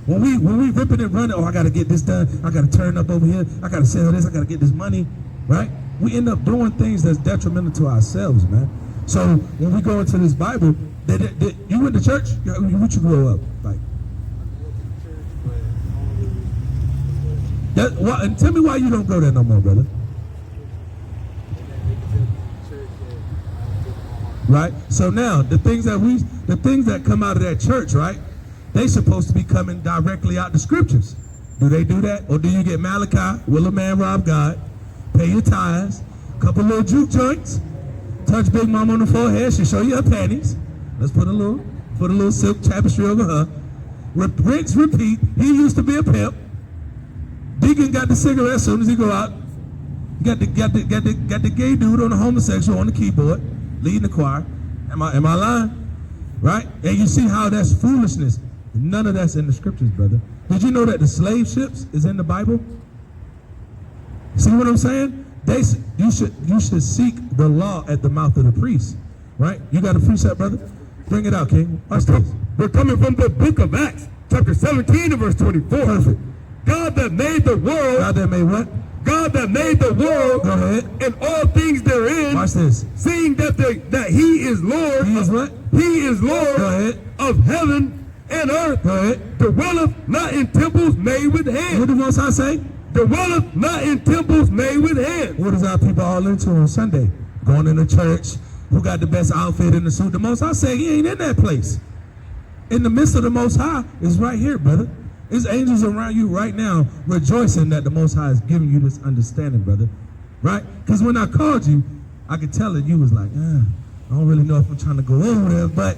When we ripping and running, oh, I got to get this done. I got to turn up over here. I got to sell this. I got to get this money, right? We end up doing things that's detrimental to ourselves, man. So when we go into this Bible, you went to church? What you grow up like? And tell me why you don't go there no more, brother. Right? So now the things that come out of that church, right? They supposed to be coming directly out the scriptures. Do they do that? Or do you get Malachi, will a man rob God, pay your tithes, couple little juke joints, touch Big Mama on the forehead, she'll show you her panties. Let's put a little silk tapestry over her. Rinse, repeat. He used to be a pimp. Deacon got the cigarette as soon as he go out. Got the gay dude on the homosexual on the keyboard, leading the choir. Am I lying? Right? And you see how that's foolishness. None of that's in the scriptures, brother. Did you know that the slave ships is in the Bible? See what I'm saying? You should seek the law at the mouth of the priest. Right? You got a precept, brother? Bring it out, King. Watch this. We're coming from the book of Acts, chapter 17 and verse 24. Perfect. God that made the world. God that made what? God that made the world. Go ahead. And all things therein. Watch this. Seeing that he is Lord. He is what? He is Lord. Go ahead. Of heaven and earth. Go ahead. Dwelleth not in temples made with hands. What did the Most High say? Dwelleth not in temples made with hands. What is our people all into on Sunday? Going into church. Who got the best outfit in the suit? The Most High say he ain't in that place. In the midst of the Most High is right here, brother. There's angels around you right now rejoicing that the Most High is giving you this understanding, brother. Right? Because when I called you, I could tell that you was like, I don't really know if I'm trying to go over there, but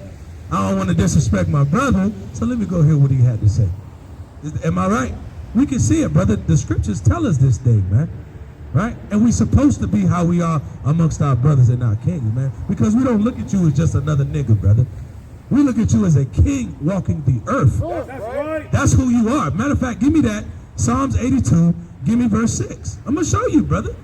I don't want to disrespect my brother, so let me go hear what he had to say. Am I right? We can see it, brother. The scriptures tell us this thing, man. Right? And we're supposed to be how we are amongst our brothers and our kings, man. Because we don't look at you as just another nigga, brother. We look at you as a king walking the earth. That's right. That's who you are. Matter of fact, give me that. Psalms 82, give me verse 6. I'm going to show you, brother.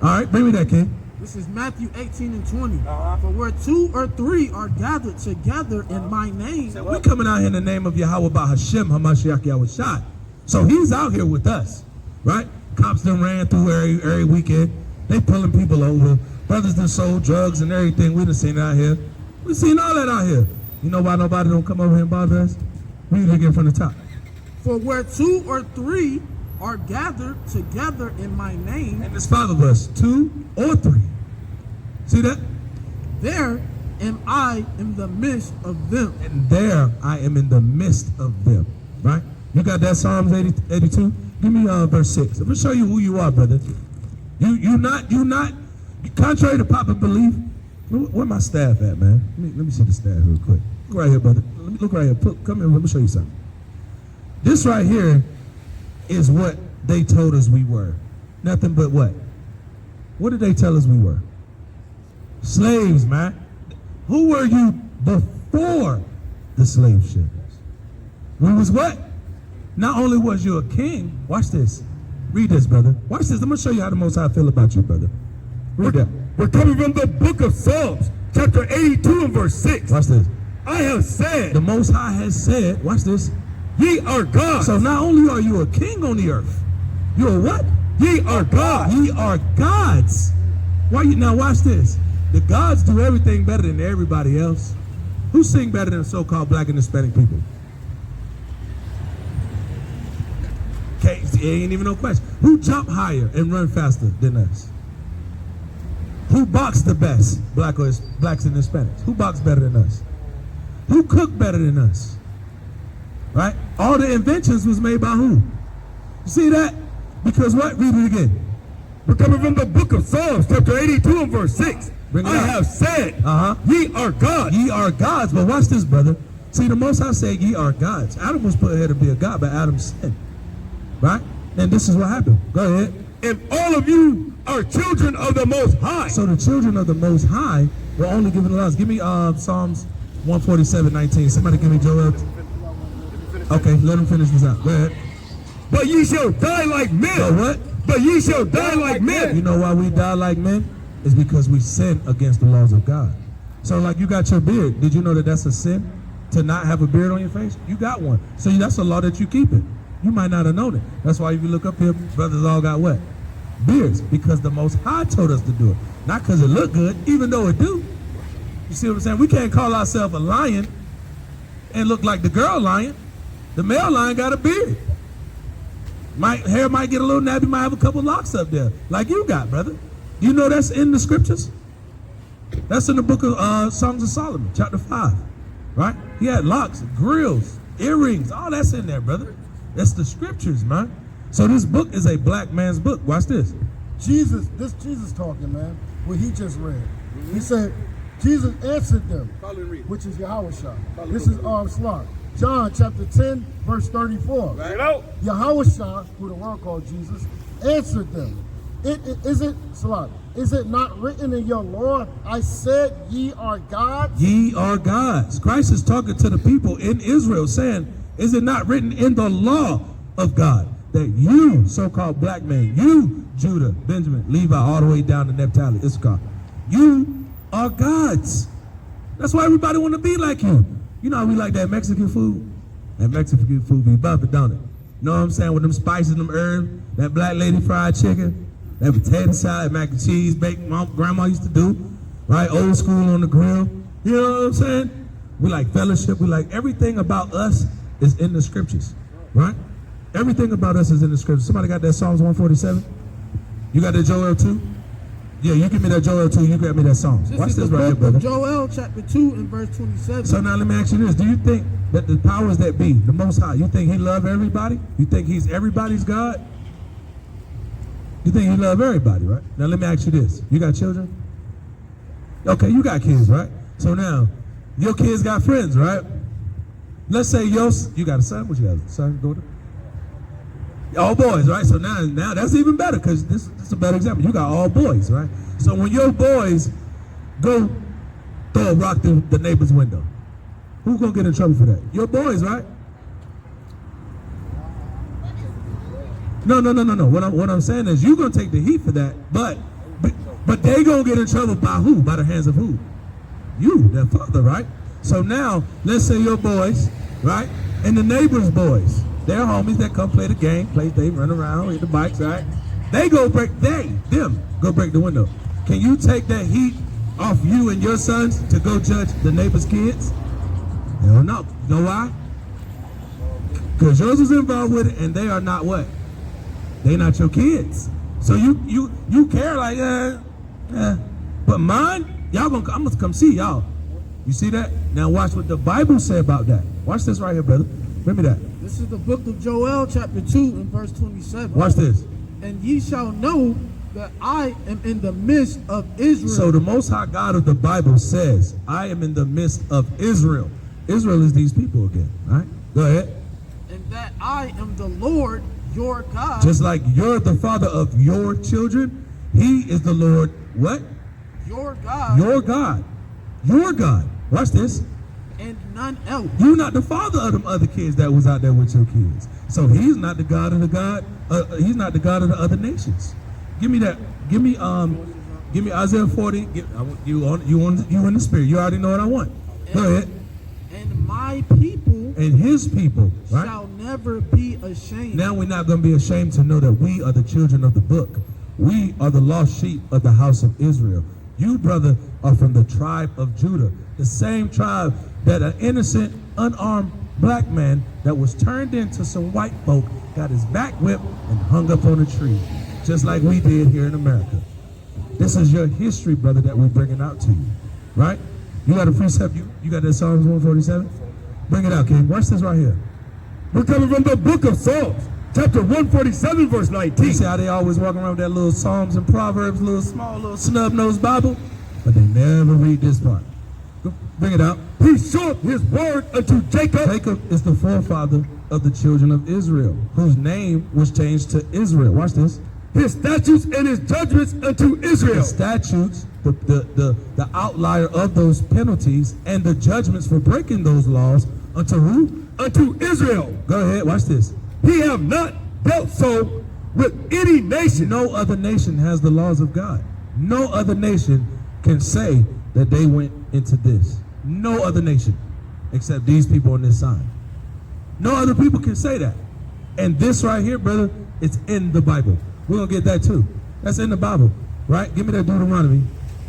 All right, bring me that, King. This is Matthew 18 and 20. For where 2 or 3 are gathered together in my name. So we're coming out here in the name of Yahweh Bahashem Hamashiach Yahushua. So he's out here with us, right? Cops done ran through every weekend. They pulling people over. Brothers done sold drugs and everything. We done seen it out here. We seen all that out here. You know why nobody don't come over here and bother us? Read it again from the top. For where 2 or 3 are gathered together in my name. And there's 5 of us, 2 or 3. See that? There am I in the midst of them. And there I am in the midst of them. Right? You got that Psalms 82? Give me verse 6. I'm going to show you who you are, brother. You not, contrary to popular belief, Where my staff at, man? Let me see the staff real quick. Look right here, brother. Let me look right here. Come here. Let me show you something. This right here is what they told us we were. Nothing but what? What did they tell us we were? Slaves, man. Who were you before the slave ships? We was what? Not only was you a king, watch this. Read this, brother. Watch this. I'm going to show you how the Most High feel about you, brother. Read that. We're coming from the book of Psalms, chapter 82 and verse 6. Watch this. I have said, The Most High has said, watch this. ye are gods. So not only are you a king on the earth, you're a what? Ye are gods. Ye are gods. Why you now watch this? The gods do everything better than everybody else. Who sing better than so-called black and Hispanic people? Okay, ain't even no question. Who jump higher and run faster than us? Who box the best? Blacks and Hispanics. Who box better than us? Who cook better than us? Right? All the inventions was made by who? You see that? Because what? Read it again. We're coming from the book of Psalms, chapter 82 and verse 6. Bring it I out. have said, ye are gods. Ye are gods. But watch this, brother. See, the Most High said ye are gods. Adam was put here to be a god, but Adam sinned. Right? And this is what happened. Go ahead. And all of you are children of the Most High. So the children of the Most High were only given the laws. Give me Psalms 147:19. Somebody give me Joel. Okay, let him finish this out. Go ahead. But ye shall die like men. So what? But ye shall die like men. You know why we die like men? It's because we sin against the laws of God. So like you got your beard. Did you know that that's a sin? To not have a beard on your face? You got one. So that's a law that you keep it. You might not have known it. That's why if you look up here, brothers all got what? Beards. Because the Most High told us to do it. Not because it look good, even though it do. You see what I'm saying? We can't call ourselves a lion and look like the girl lion. The male lion got a beard. Hair might get a little nappy, might have a couple locks up there, like you got, brother. You know that's in the scriptures? That's in the book of Songs of Solomon, chapter 5, right? He had locks, grills, earrings, all that's in there, brother. That's the scriptures, man. So this book is a black man's book. Watch this. Jesus talking, man, what he just read. He said, Jesus answered them, which is Yahushua. This is Slot. John chapter 10, verse 34. Right out. Yahushua, who the world called Jesus, answered them. Is it not written in your law, I said ye are gods? Ye are gods. Christ is talking to the people in Israel saying, is it not written in the law of God that you, so-called black man, you, Judah, Benjamin, Levi, all the way down to Naphtali, Issachar, you are gods. That's why everybody want to be like you. You know how we like that Mexican food? That Mexican food be bumping, don't it? You know what I'm saying? With them spices, them herbs, that black lady fried chicken, that potato salad, mac and cheese, bacon, grandma used to do, right? Old school on the grill. You know what I'm saying? We like fellowship. We like everything about us is in the scriptures, right? Everything about us is in the scriptures. Somebody got that Psalms 147? You got that Joel 2? Yeah, you give me that Joel 2, you grab me that Psalms. Watch this right here, brother. Joel chapter 2 and verse 27. So now let me ask you this. Do you think that the powers that be, the Most High, you think he love everybody? You think he's everybody's God? You think he love everybody, right? Now let me ask you this. You got children? Okay, you got kids, right? So now, your kids got friends, right? Let's say you got a son. What you got? A son, daughter? All boys, right? So now that's even better because this is a better example. You got all boys, right? So when your boys go throw a rock through the neighbor's window, who's gonna get in trouble for that? Your boys, right? No. What I'm saying is you're gonna take the heat for that, but they gonna get in trouble by who? By the hands of who? You, their father, right? So now let's say your boys, right, and the neighbor's boys. They're homies that come play the game, they run around, hit the bikes, right? Them go break the window. Can you take that heat off you and your sons to go judge the neighbor's kids? Hell no. You know why? Because yours was involved with it and they are not what? They not your kids. So you care like, but mine, I'm gonna come see y'all. You see that? Now watch what the Bible say about that. Watch this right here, brother. Bring me that. This is the book of Joel chapter 2 and verse 27. Watch this. And ye shall know that I am in the midst of Israel. So the Most High God of the Bible says, I am in the midst of Israel. Israel is these people again, all right? Go ahead. And that I am the Lord your God. Just like you're the father of your children, he is the Lord, what? Your God. Your God. Your God. Watch this. And none else. You're not the father of them other kids that was out there with your kids. So he's not the God of the God. He's not the God of the other nations. Give me that. Give me Isaiah 40. You in the spirit. You already know what I want. Go ahead. And my people And his people, right? shall never be ashamed. Now we're not going to be ashamed to know that we are the children of the book. We are the lost sheep of the house of Israel. You, brother, are from the tribe of Judah, the same tribe that an innocent, unarmed black man that was turned into some white folk got his back whipped and hung up on a tree, just like we did here in America. This is your history, brother, that we're bringing out to you, right? You got a precept? You got that Psalms 147? Bring it out, King. Watch this right here. We're coming from the book of Psalms, chapter 147, verse 19. You see how they always walk around with that little Psalms and Proverbs, little small, little snub-nosed Bible? But they never read this part. Bring it out. He showed his word unto Jacob. Jacob is the forefather of the children of Israel, whose name was changed to Israel. Watch this. His statutes and his judgments unto The Israel. statutes, the outlier of those penalties, and the judgments for breaking those laws unto who? Unto Israel. Go ahead, watch this. He have not dealt so with any nation. No other nation has the laws of God. No other nation can say that they went into this. No other nation except these people on this side. No other people can say that. And this right here, brother, it's in the Bible. We're going to get that too. That's in the Bible, right? Give me that Deuteronomy.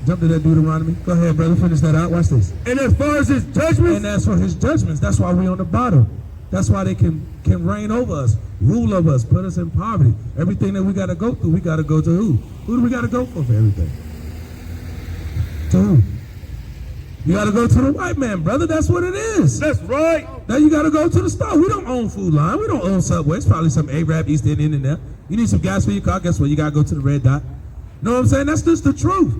Jump to that Deuteronomy. Go ahead, brother. Finish that out. Watch this. And as far as his judgments, And as for his judgments, that's why we're on the bottom. That's why they can reign over us, rule over us, put us in poverty. Everything that we got to go through, we got to go to who? Who do we got to go for everything? To who? You got to go to the white man, brother. That's what it is. that's right. Now you got to go to the store. We don't own Food Line. We don't own Subway. It's probably some Arab East Indian in there. You need some gas for your car. Guess what? You got to go to the Red Dot. Know what I'm saying? That's just the truth.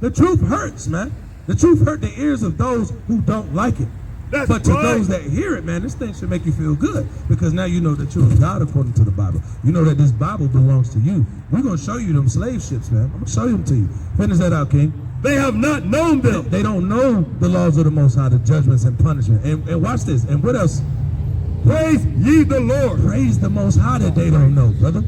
The truth hurts, man. The truth hurt the ears of those who don't like it. That's But to right. those that hear it, man, this thing should make you feel good, because now you know that you're of God according to the Bible. You know that this Bible belongs to you. We're going to show you them slave ships, man. I'm going to show them to you. Finish that out, King. They have not known them. They don't know the laws of the Most High, the judgments and punishment. And watch this. And what else? Praise ye the Lord. Praise the Most High that they don't know, brother.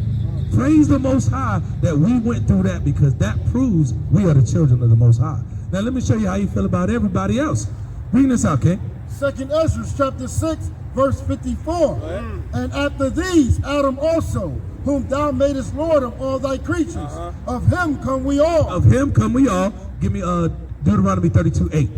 Praise the Most High that we went through that, because that proves we are the children of the Most High. Now let me show you how you feel about everybody else. Bring this out, King. 2nd Ezra chapter 6, verse 54. And after these, Adam also, whom thou madest Lord of all thy creatures, of him come we all. Of him come we all. Give me Deuteronomy 32:8.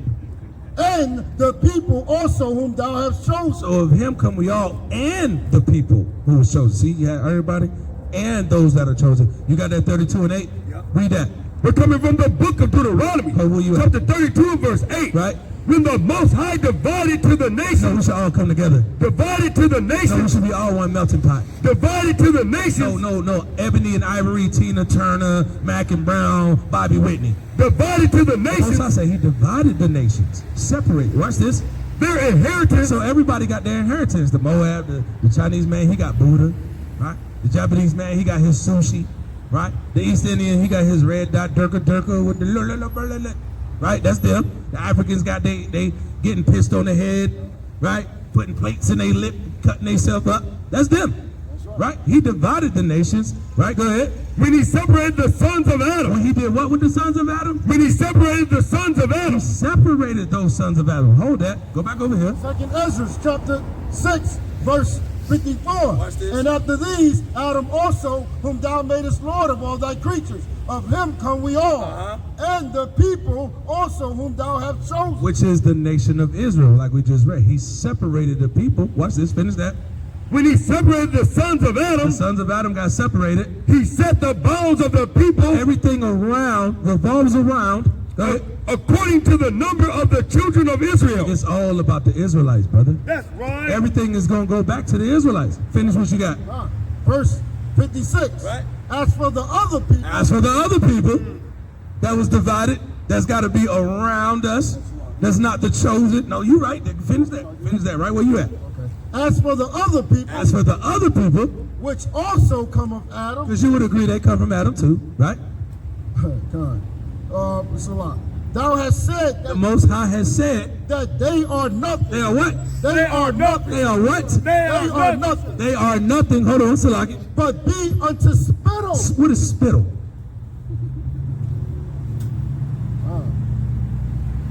And the people also whom thou hast chosen. So of him come we all, and the people who was chosen. See, you have everybody, and those that are chosen. You got that 32:8? Read that. We're coming from the book of Deuteronomy, Oh, where you at? chapter 32, verse 8. Right? When the Most High divided to the So we nations, should all come together. divided to the So we nations, should be all one melting pot. divided to the nations, No. Ebony and Ivory, Tina Turner, Mac and Brown, Bobby Whitney. divided to the Most I nations, say he divided the nations. Separated. Watch this. their inheritance. So everybody got their inheritance. The Moab, the Chinese man, he got Buddha, right? The Japanese man, he got his sushi, right? The East Indian, he got his red dot durka with the right? That's them. The Africans got they getting pissed on the head, right? Putting plates in their lip, cutting themselves up. That's them, right? He divided the nations, right? Go ahead. When he separated the sons of Adam, When he did what with the sons of Adam? when he separated the sons of He Adam, separated those sons of Adam. Hold that. Go back over here. 2nd Ezra chapter 6, verse 54. And after these, Adam also, whom thou madest Lord of all thy creatures, of him come we all. And the people also whom thou hast chosen. Which is the nation of Israel, like we just read. He separated the people. Watch this. Finish that. when he separated the sons of The Adam, sons of Adam got separated. he set the bounds of the people Everything around revolves around. Go ahead. according to the number of the children of Israel. It's all about the Israelites, brother. That's right. Everything is going to go back to the Israelites. Finish what you got. Verse 56. Right. As for the other people, As for the other people that was divided, that's got to be around us, that's not the chosen. No, you right. Finish that. Finish that. Right where you at. as for the other people, As for the other people, which also come of Adam, because you would agree they come from Adam too, right? Salah, thou hast said The that, Most High has said that they are nothing. they are what? They are nothing. They are what? They are nothing. They are nothing. Hold on, Salaki. But be unto spittle. What is spittle?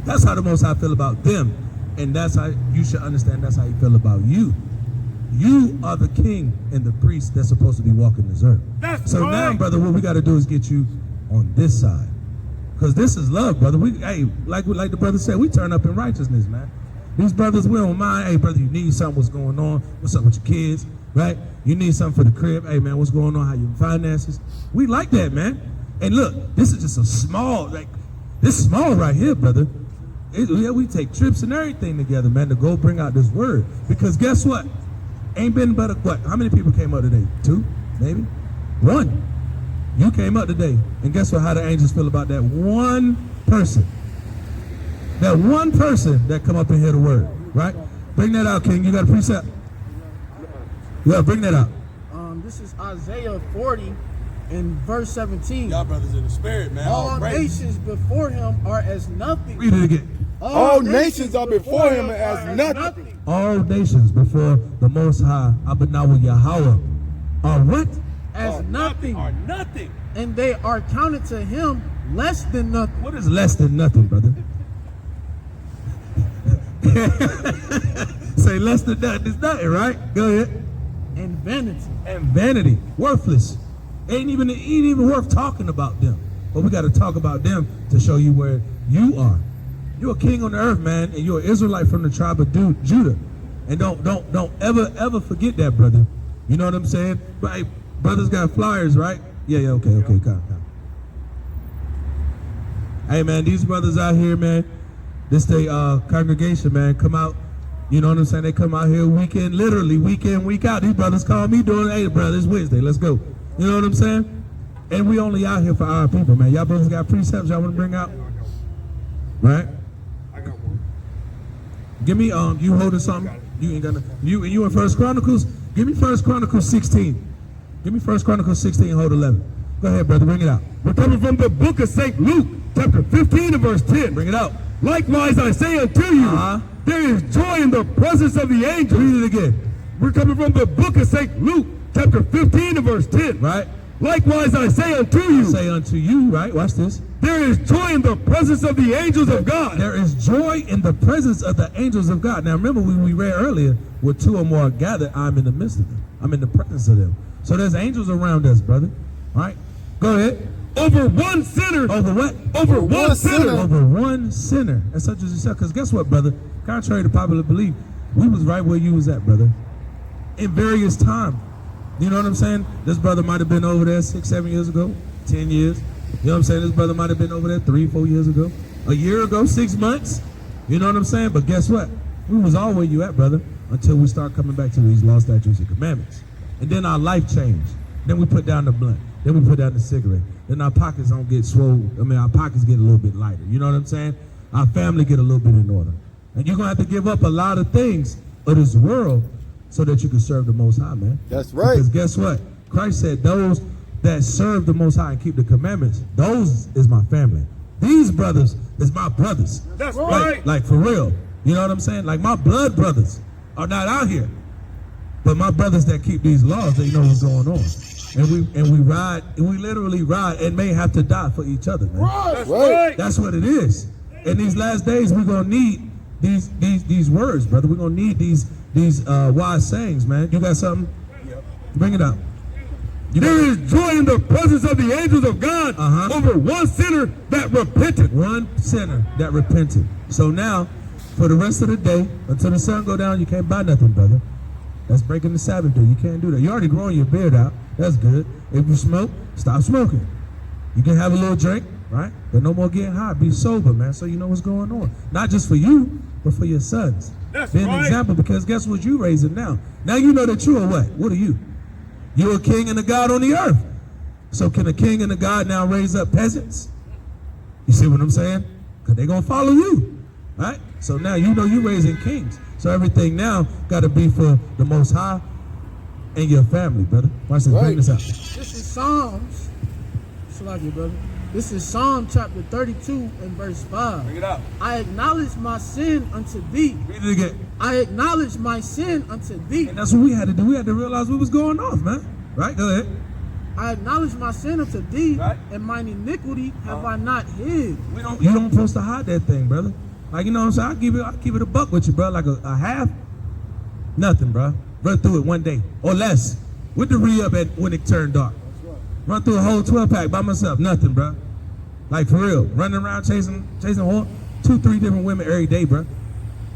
That's how the Most High feel about them. And that's how you should understand that's how he feel about you. You are the king and the priest that's supposed to be walking this earth. So now, brother, what we got to do is get you on this side. Because this is love, brother. Hey, like the brother said, we turn up in righteousness, man. These brothers, we don't mind. Hey, brother, you need something. What's going on? What's up with your kids, right? You need something for the crib. Hey, man, what's going on? How your finances? We like that, man. And look, this is just a small, this is small right here, brother. We take trips and everything together, man, to go bring out this word. Because guess what? Ain't been but what? How many people came up today? 2, maybe? 1. You came up today, and guess what? How the angels feel about that one person? That one person that come up and hear the word, right? Bring that out, King. You got a precept? Yeah, bring that out. This is Isaiah 40 and verse 17. Y'all brothers in the spirit, man. All nations before him are as nothing. Read it again. All nations are before him as nothing. All nations before the Most High, Abanawa Yahweh, are what? As nothing. Are nothing. And they are counted to him less than nothing. What is less than nothing, brother? Say less than nothing is nothing, right? Go ahead. And vanity. And vanity, worthless. Ain't even worth talking about them. But we got to talk about them to show you where you are. You're a king on the earth, man, and you're an Israelite from the tribe of Judah. And don't ever forget that, brother. You know what I'm saying? But hey, brothers got flyers, right? Yeah, okay, come. Hey, man, these brothers out here, man, this they congregation, man, come out. You know what I'm saying? They come out here weekend, literally week in, week out. These brothers call me doing, hey, brother, it's Wednesday, let's go. You know what I'm saying? And we only out here for our people, man. Y'all brothers got precepts y'all want to bring out? Right? I got one. Give me, you holding something? You ain't gonna, you in First Chronicles? Give me First Chronicles 16. Give me First Chronicles 16, hold 11. Go ahead, brother, bring it out. We're coming from the book of St. Luke, chapter 15 and verse 10. Bring it out. Likewise, I say unto you, there is joy in the presence of the angels. Read it again. We're coming from the book of St. Luke, chapter 15 and verse 10. Right? Likewise, I say unto you, I say unto you, right? Watch this. there is joy in the presence of the angels of God. There is joy in the presence of the angels of God. Now remember we read earlier, where 2 or more are gathered, I'm in the midst of them. I'm in the presence of them. So there's angels around us, brother. All right? Go ahead. Over one sinner. Over what? Over one sinner. Over one sinner. And such as yourself. Because guess what, brother? Contrary to popular belief, we was right where you was at, brother. In various times. You know what I'm saying? This brother might have been over there 6, 7 years ago, 10 years. You know what I'm saying? This brother might have been over there 3, 4 years ago, a year ago, 6 months. You know what I'm saying? But guess what? We was all where you at, brother, until we start coming back to these law, statutes, and commandments. And then our life changed. Then we put down the blunt. Then we put down the cigarette. Then our pockets don't get swole. I mean, our pockets get a little bit lighter. You know what I'm saying? Our family get a little bit in order. And you're going to have to give up a lot of things of this world so that you can serve the Most High, man. That's right. Because guess what? Christ said those that serve the Most High and keep the commandments, those is my family. These brothers is my brothers. That's right. Like for real. You know what I'm saying? Like my blood brothers are not out here. But my brothers that keep these laws, they know what's going on. And we ride, and we literally ride and may have to die for each other, man. That's right. That's what it is. In these last days, we're gonna need these words, brother. We're gonna need these wise sayings, man. You got something? Yep. Bring it up. There is joy in the presence of the angels of God over one sinner that repented. One sinner that repented. So now, for the rest of the day, until the sun go down, you can't buy nothing, brother. That's breaking the Sabbath day. You can't do that. You're already growing your beard out. That's good. If you smoke, stop smoking. You can have a little drink, right? But no more getting high. Be sober, man, so you know what's going on. Not just for you, but for your sons. That's Be an right. example, because guess what you raising now? Now you know that you are what? What are you? You're a king and a God on the earth. So can a king and a god now raise up peasants? You see what I'm saying? Because they're going to follow you, right? So now you know you're raising kings. So everything now got to be for the Most High and your family, brother. Watch this. Bring this out. This is Psalms. Salakia, brother. This is Psalm chapter 32 and verse 5. Bring it out. I acknowledge my sin unto thee. Read it again. I acknowledge my sin unto thee. And that's what we had to do. We had to realize what was going off, man. Right? Go ahead. I acknowledge my sin unto thee, Right. and mine iniquity have I not hid. You don't supposed to hide that thing, brother. Like, you know what I'm saying? I'll keep it a buck with you, bro. Like a half. Nothing, bro. Run through it one day or less. With the re-up when it turned dark. Run through a whole 12-pack by myself. Nothing, bro. Like, for real. Running around chasing 2-3 different women every day, bro.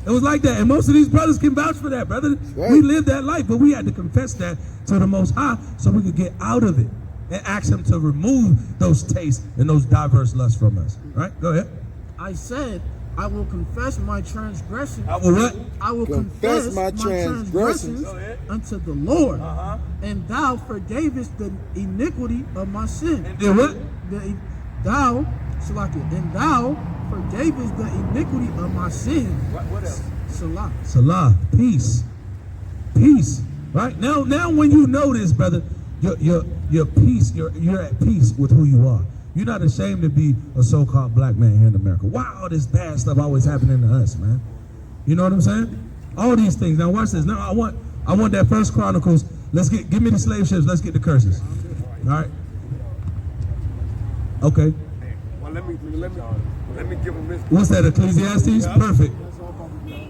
It was like that. And most of these brothers can vouch for that, brother. Right. We lived that life, but we had to confess that to the Most High so we could get out of it and ask him to remove those tastes and those diverse lusts from us. Right? Go ahead. I said, I will confess my transgressions. I will what? I will Confess confess my my transgressions. transgressions unto the Lord. And thou forgavest the iniquity of my sin. And then what? Thou forgavest the iniquity of my sin. What else? Salah. Salah. Peace. Peace. Right? Now when you know this, brother, your peace, you're at peace with who you are. You're not ashamed to be a so-called black man here in America. Why all this bad stuff always happening to us, man? You know what I'm saying? All these things. Now watch this. Now I want that First Chronicles. Give me the slave ships. Let's get the curses. All right. Okay. Well, let me give him this. What's that? Ecclesiastes? Perfect.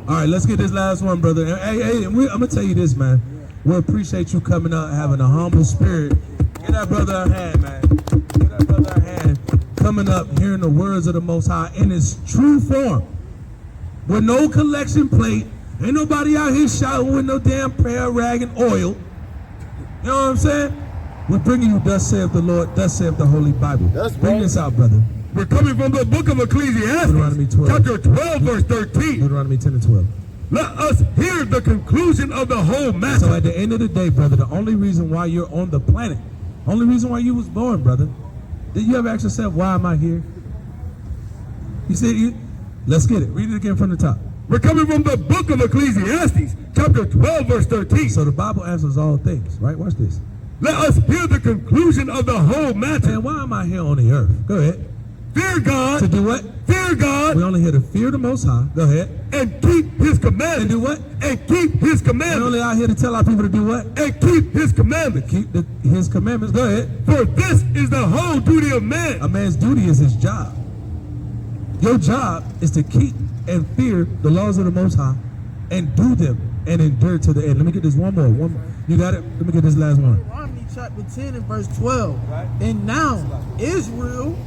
All right, let's get this last one, brother. Hey, I'm gonna tell you this, man. We appreciate you coming out, having a humble spirit. Get that brother a hand, man. Get that brother a hand. Coming up, hearing the words of the Most High in its true form, with no collection plate. Ain't nobody out here shouting with no damn prayer rag and oil. You know what I'm saying? We're bringing you, thus saith the Lord, thus saith the Holy Bible. Bring this out, brother. We're coming from the book of Deuteronomy Ecclesiastes, 12. chapter 12, verse 13. Deuteronomy 10 and 12. Let us hear the conclusion of the whole matter. So at the end of the day, brother, the only reason why you're on the planet, only reason why you was born, brother, did you ever ask yourself, why am I here? You see, let's get it. Read it again from the top. We're coming from the book of Ecclesiastes, chapter 12, verse 13. So the Bible answers all things, right? Watch this. Let us hear the conclusion of the whole matter. And why am I here on the earth? Go ahead. Fear God. To do what? Fear God. We're only here to fear the Most High. Go ahead. And keep his commandments. And do what? And keep his We're commandments. only out here to tell our people to do what? And keep his commandments. Keep his commandments. Go ahead. For this is the whole duty of man. A man's duty is his job. Your job is to keep and fear the laws of the Most High and do them and endure to the end. Let me get this one more. You got it? Let me get this last one. Deuteronomy chapter 10 and verse 12. Right. And now, Israel.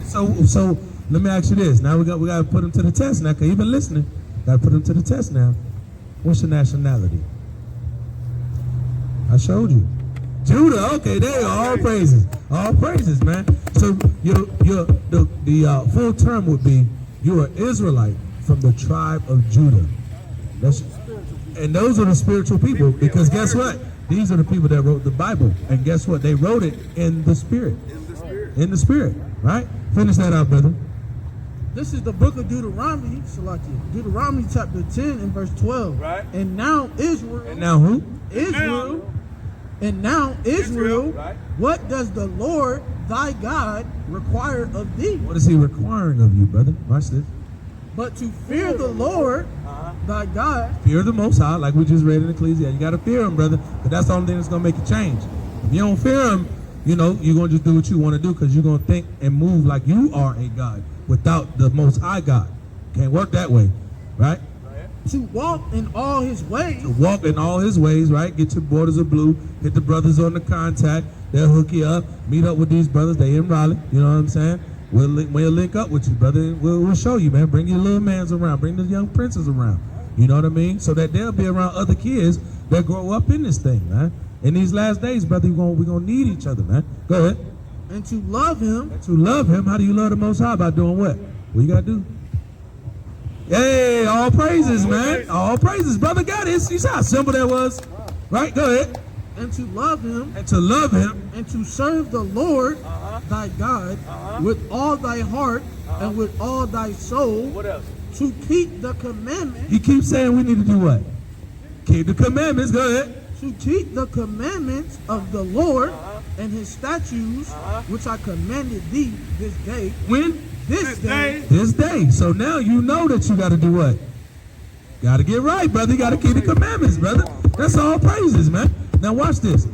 So let me ask you this. Now we got to put them to the test now, because you've been listening. Got to put them to the test now. What's your nationality? I showed you. Judah. Okay, there you go. All praises. All praises, man. So the full term would be you're an Israelite from the tribe of Judah. And those are the spiritual people, because guess what? These are the people that wrote the Bible. And guess what? They wrote it in the Spirit. In the Spirit, right? Finish that out, brother. This is the book of Deuteronomy, Salakia. Deuteronomy chapter 10 and verse 12. Right. And now Israel. And now who? Israel. And now Israel. Right. What does the Lord thy God require of thee? What is he requiring of you, brother? Watch this. But to fear the Lord thy God. Fear the Most High, like we just read in Ecclesiastes. You got to fear him, brother, because that's the only thing that's going to make you change. If you don't fear him, you know, you're going to just do what you want to do, because you're going to think and move like you are a God without the Most High God. Can't work that way, right? To walk in all his ways. To walk in all his ways, right? Get your borders of blue. Hit the brothers on the contact. They'll hook you up. Meet up with these brothers. They in Raleigh. You know what I'm saying? We'll link up with you, brother. We'll show you, man. Bring your little mans around. Bring the young princes around. You know what I mean? So that they'll be around other kids that grow up in this thing, man. In these last days, brother, we're gonna need each other, man. Go ahead. And to love him. And to love him. How do you love the Most High? By doing what? What you gotta do? Hey, all praises, man. All praises. Brother got it. You see how simple that was? Right? Go ahead. and to love him, and to love him, and to serve the Lord thy God with all thy heart and with all thy soul. What else? To keep the commandments. He keeps saying we need to do what? Keep the commandments. Go ahead. To keep the commandments of the Lord and his statutes, which I commanded thee this day. When? This day. This day. So now you know that you got to do what? Got to get right, brother. You got to keep the commandments, brother. That's all praises, man. Now watch this.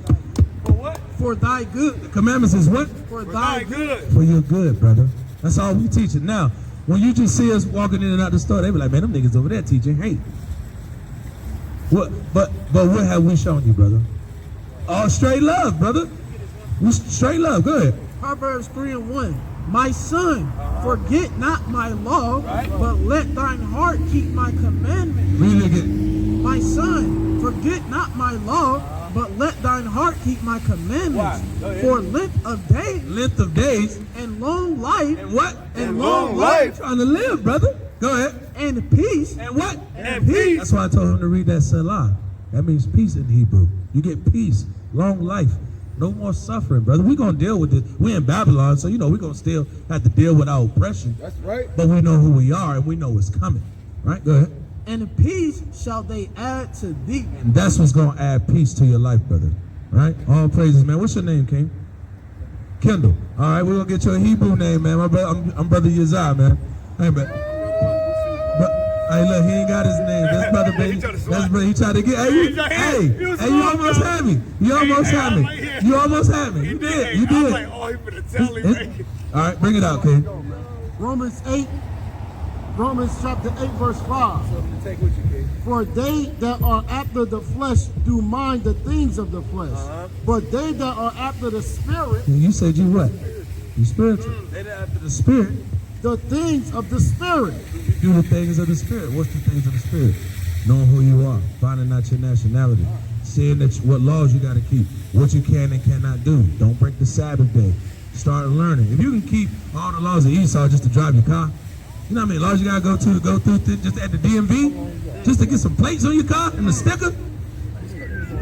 For what? For thy good. The commandments is what? For thy good. For your good, brother. That's all we teaching. Now, when you just see us walking in and out the store, they be like, man, them niggas over there teaching hate. What? But what have we shown you, brother? All straight love, brother. We straight love. Go ahead. Proverbs 3:1. My son, forget not my law, but let thine heart keep my commandments. Read it again. My son, forget not my law, but let thine heart keep my commandments. For length of days, Length of days. and long life, And what? and long life, Trying to live, brother. Go ahead. and peace, And what? And peace. That's why I told him to read that Selah. That means peace in Hebrew. You get peace, long life, no more suffering, brother. We're going to deal with this. We're in Babylon, so, we're going to still have to deal with our oppression. That's right. But we know who we are, and we know it's coming. Right? Go ahead. and peace shall they add to thee. And that's what's going to add peace to your life, brother. Right? All praises, man. What's your name, King? Kendall. All right, we're going to get you a Hebrew name, man. I'm Brother Yazaah, man. Hey, man. Hey, look, he ain't got his name. That's Brother Baby. That's brother. He tried to get. Hey, you almost had me. You almost had me. You almost had me. You did. You did. Like, oh, he finna tell him. All right, bring it out, King. Romans chapter 8, verse 5. Take what you get. For they that are after the flesh do mind the things of the flesh, but they that are after the spirit, You said you what? You spiritual. They that after the spirit. the things of the spirit. Do the things of the spirit. What's the things of the spirit? Knowing who you are, finding out your nationality, seeing that what laws you got to keep, what you can and cannot do. Don't break the Sabbath day. Start learning. If you can keep all the laws of Esau just to drive your car, you know how many laws you got to go through just at the DMV, just to get some plates on your car and a sticker.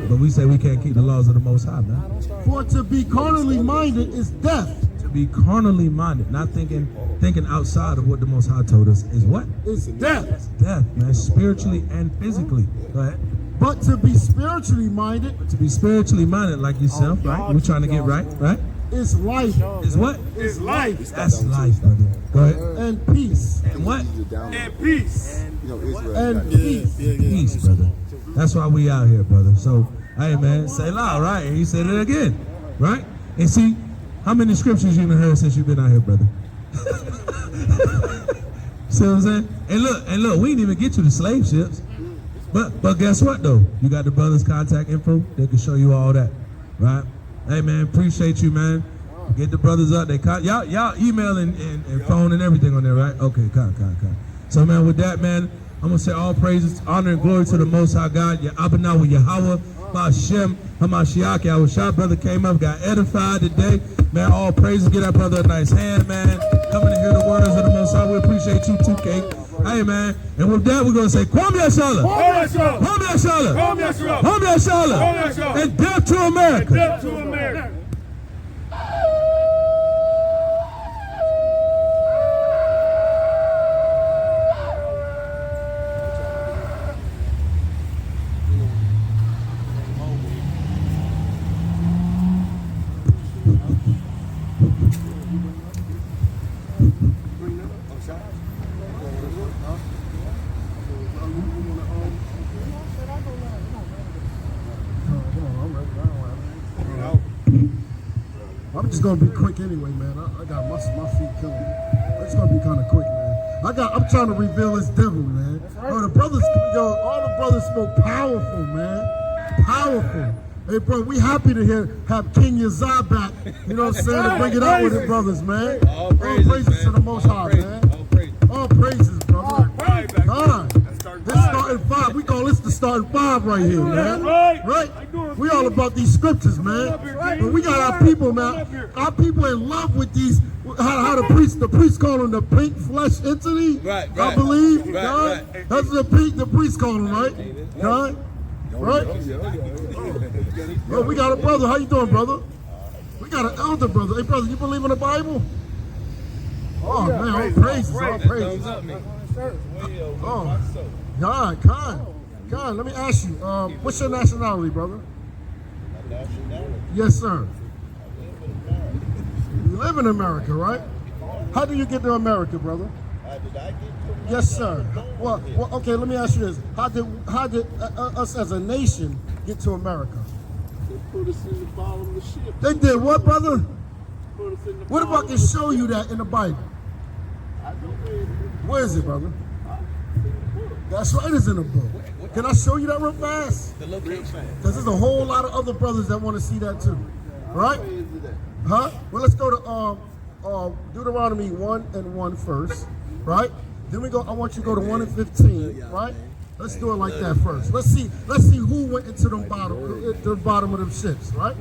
But we say we can't keep the laws of the Most High, man. For to be carnally minded is death. To be carnally minded, not thinking outside of what the Most High told us is what? Is death. Death, man, spiritually and physically. Go ahead. But to be spiritually minded To be spiritually minded like yourself, right? We're trying to get right, right? is life Is what? It's life That's life, brother. Go ahead. and peace. And what? and peace. And peace. Peace, brother. That's why we out here, brother. So, hey, man, say loud, right? And he said it again, right? And see, how many scriptures you done heard since you've been out here, brother? See what I'm saying? And look, we didn't even get you the slave ships. But guess what, though? You got the brothers' contact info. They can show you all that, right? Hey, man, appreciate you, man. Get the brothers up. Y'all email and phone and everything on there, right? Okay, come. So, man, with that, man, I'm going to say all praises, honor, and glory to the Most High God. Yahweh, Yahweh, Hashem, Hamashiach, Yahushua. Brother came up, got edified today. Man, all praises. Get that brother a nice hand, man. Coming to hear the words of the Most High. We appreciate you too, King. Hey, man. And with that, we're going to say, Kwame Yashala. Kwame Yashala. Kwame Yashala. And death to America. Death to America. I'm just gonna be quick anyway, man. I got my feet killing me. It's gonna be kind of quick, man. I'm trying to reveal this devil, man. Oh, the brothers, all the brothers spoke powerful, man. Powerful. Hey, bro, we happy to have King Yazaah back. You know what I'm saying? To bring it out with the brothers, man. All praises to the Most High, man. All praises, brother. God. This is starting 5. We call this the starting 5 right here, man. Right? We all about these scriptures, man. But we got our people, man. Our people in love with these. How the priest call them the pink flesh entity. Right. I believe. Right. God. That's what the priest call them, right? God. Right? Oh, we got a brother. How you doing, brother? We got an elder brother. Hey, brother, you believe in the Bible? Oh, man, all praises, all praises. Oh, God, God, let me ask you, what's your nationality, brother? Yes, sir. You live in America, right? How do you get to America, brother? Yes, sir. Well, okay, let me ask you this. How did us as a nation get to America? They put us in the bottom of the ship. They did what, brother? Put us in the What if I bottom can of the show you that in the Bible? I don't read it. Where is it, brother? That's right, it's in the book. Can I show you that real fast? The location. Because there's a whole lot of other brothers that want to see that too. Right? Where is it at? Huh? Well, let's go to Deuteronomy 1 and 1 first, right? Then we go. I want you to go to 1 and 15, right? Let's do it like that first. Let's see who went into the bottom of them ships, right?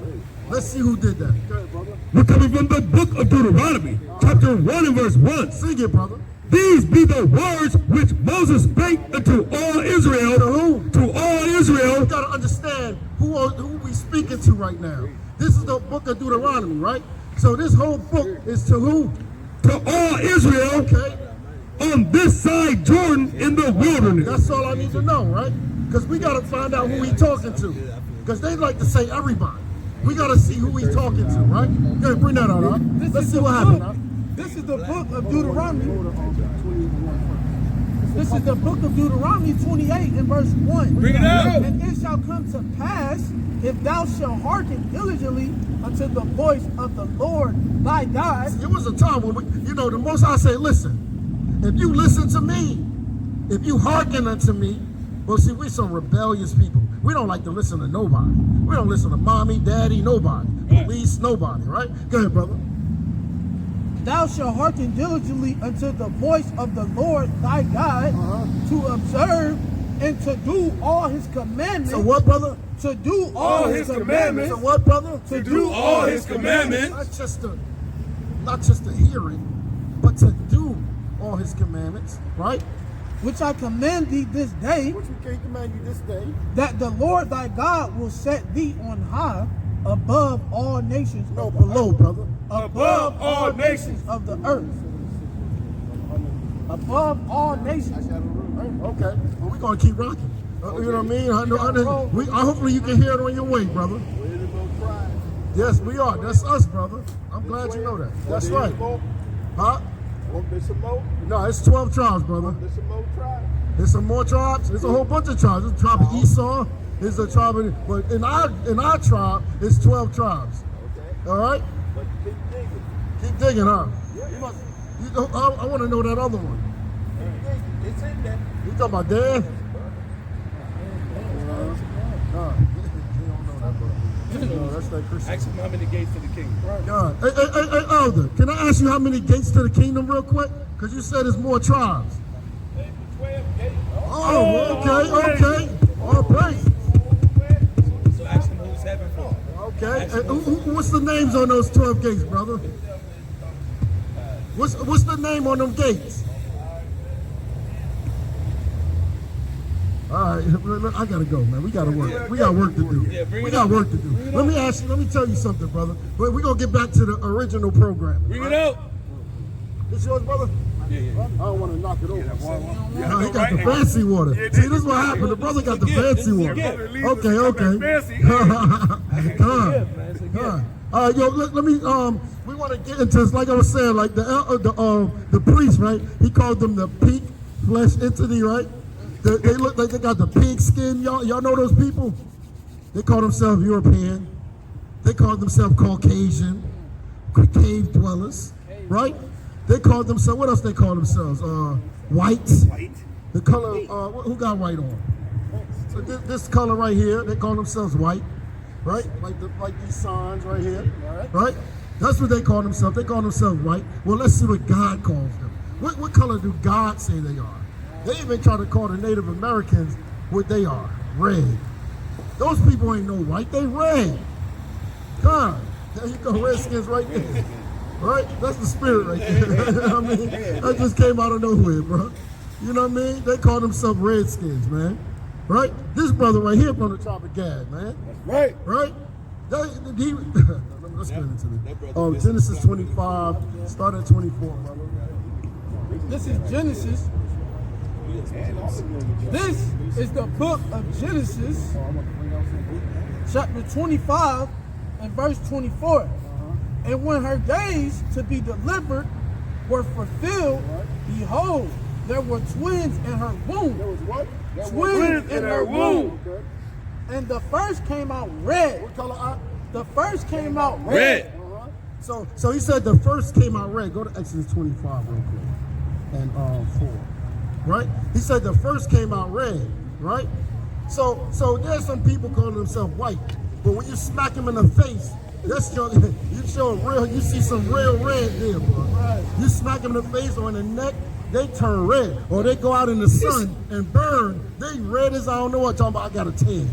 Let's see who did that. Go ahead, brother. We're coming from the book of Deuteronomy, chapter 1 and verse 1. Sing it, brother. These be the words which Moses spake unto all Israel. To who? To all Israel. You got to understand who we speaking to right now. This is the book of Deuteronomy, right? So this whole book is to who? To all Israel. Okay. On this side Jordan in the wilderness. That's all I need to know, right? Because we got to find out who we talking to. Because they like to say everybody. We got to see who we talking to, right? Go ahead, bring that out, all right? Let's see what happened. Huh? This is the book of Deuteronomy. This is the book of Deuteronomy 28 and verse 1. Bring it out. And it shall come to pass, if thou shalt hearken diligently unto the voice of the Lord thy God. It was a time when the Most High said, listen, if you listen to me, if you hearken unto me, well, see, we're some rebellious people. We don't like to listen to nobody. We don't listen to mommy, daddy, nobody. Police, nobody, right? Go ahead, brother. Thou shalt hearken diligently unto the voice of the Lord thy God, to observe and to do all his commandments. So what, brother? To do all his commandments. So what, brother? To do all his commandments. Not just to hear it, but to do all his commandments, right? Which I command thee this day, Which we can command you this day. that the Lord thy God will set thee on high above all nations. No, below, brother. Above all nations of the earth. Above all nations. Okay. Well, we're going to keep rocking. You know what I mean? Hopefully you can hear it on your way, brother. Yes, we are. That's us, brother. I'm glad you know that. That's right. Huh? There's some more. No, it's 12 tribes, brother. There's some more tribes. There's some more tribes. There's a whole bunch of tribes. There's a tribe of Esau. There's a tribe of, but in our tribe, it's 12 tribes. Okay. All right? But keep digging. Keep digging, huh? Yeah. I want to know that other one. Keep digging. It's in there. You talking about Dan? No, that's that Christian. Ask him how many gates to the kingdom. God. Hey, Elder, can I ask you how many gates to the kingdom real quick? Because you said there's more tribes. 12 gates. Oh, okay. All praise. So ask him who's heaven for. Okay. What's the names on those 12 gates, brother? What's the name on them gates? All right, I gotta go, man. We gotta work. We got work to do. We got work to do. Let me tell you something, brother. But we're gonna get back to the original program. Bring it out. This yours, brother? Yeah. I don't want to knock it over. Yeah, No, he got the fancy water. See, this is what happened. The brother got the fancy water. Okay. All right, yo, let me. We want to get into this. Like I was saying, like the priest, right? He called them the pink flesh entity, right? They look like they got the pink skin. Y'all know those people? They call themselves European. They call themselves Caucasian, cave dwellers, right? They call themselves, what else they call themselves? White. The color, who got white on? So this color right here, they call themselves white, right? Like these signs right here, right? That's what they call themselves. They call themselves white. Well, let's see what God calls them. What color do God say they are? They even try to call the Native Americans what they are, red. Those people ain't no white, they red. God, there you go, Redskins right there. Right? That's the spirit right there. You know what I mean? That just came out of nowhere, bro. You know what I mean? They call themselves Redskins, man. right? This brother right here from the tribe of Gad, man. Right. Right? Let's get into this. Genesis 25, start at 24, brother. This is Genesis. This is the book of Genesis, chapter 25 and verse 24. And when her days to be delivered were fulfilled, behold, there were twins in her womb. There was what? Twins in her womb. Okay. And the first came out red. What color? The first came out red. So he said the first came out red. Go to Exodus 25 real quick. And 4. Right? He said the first came out red. Right? So there's some people calling themselves white. But when you smack them in the face, that's you see some real red there, bro. Right. You smack them in the face or in the neck, they turn red. Or they go out in the sun and burn. They red as I don't know what. Talking about I got a tan.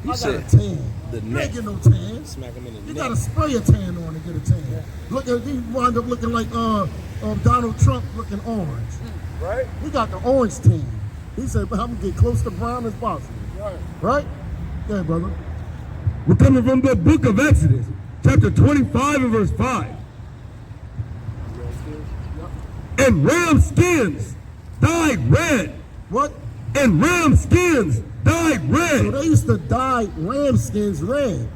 I got a tan. You ain't get no tan. Smack him in the You neck. gotta spray a tan on to get a tan. Look at he wind up looking like Donald Trump looking orange. Right. He got the orange tan. He said, "I'm gonna get close to brown as possible." Right? Yeah, brother. We're coming from the book of Exodus, chapter 25 and verse 5. And ram skins dyed red. What? And ram skins dyed So red. they used to dye ram skins red.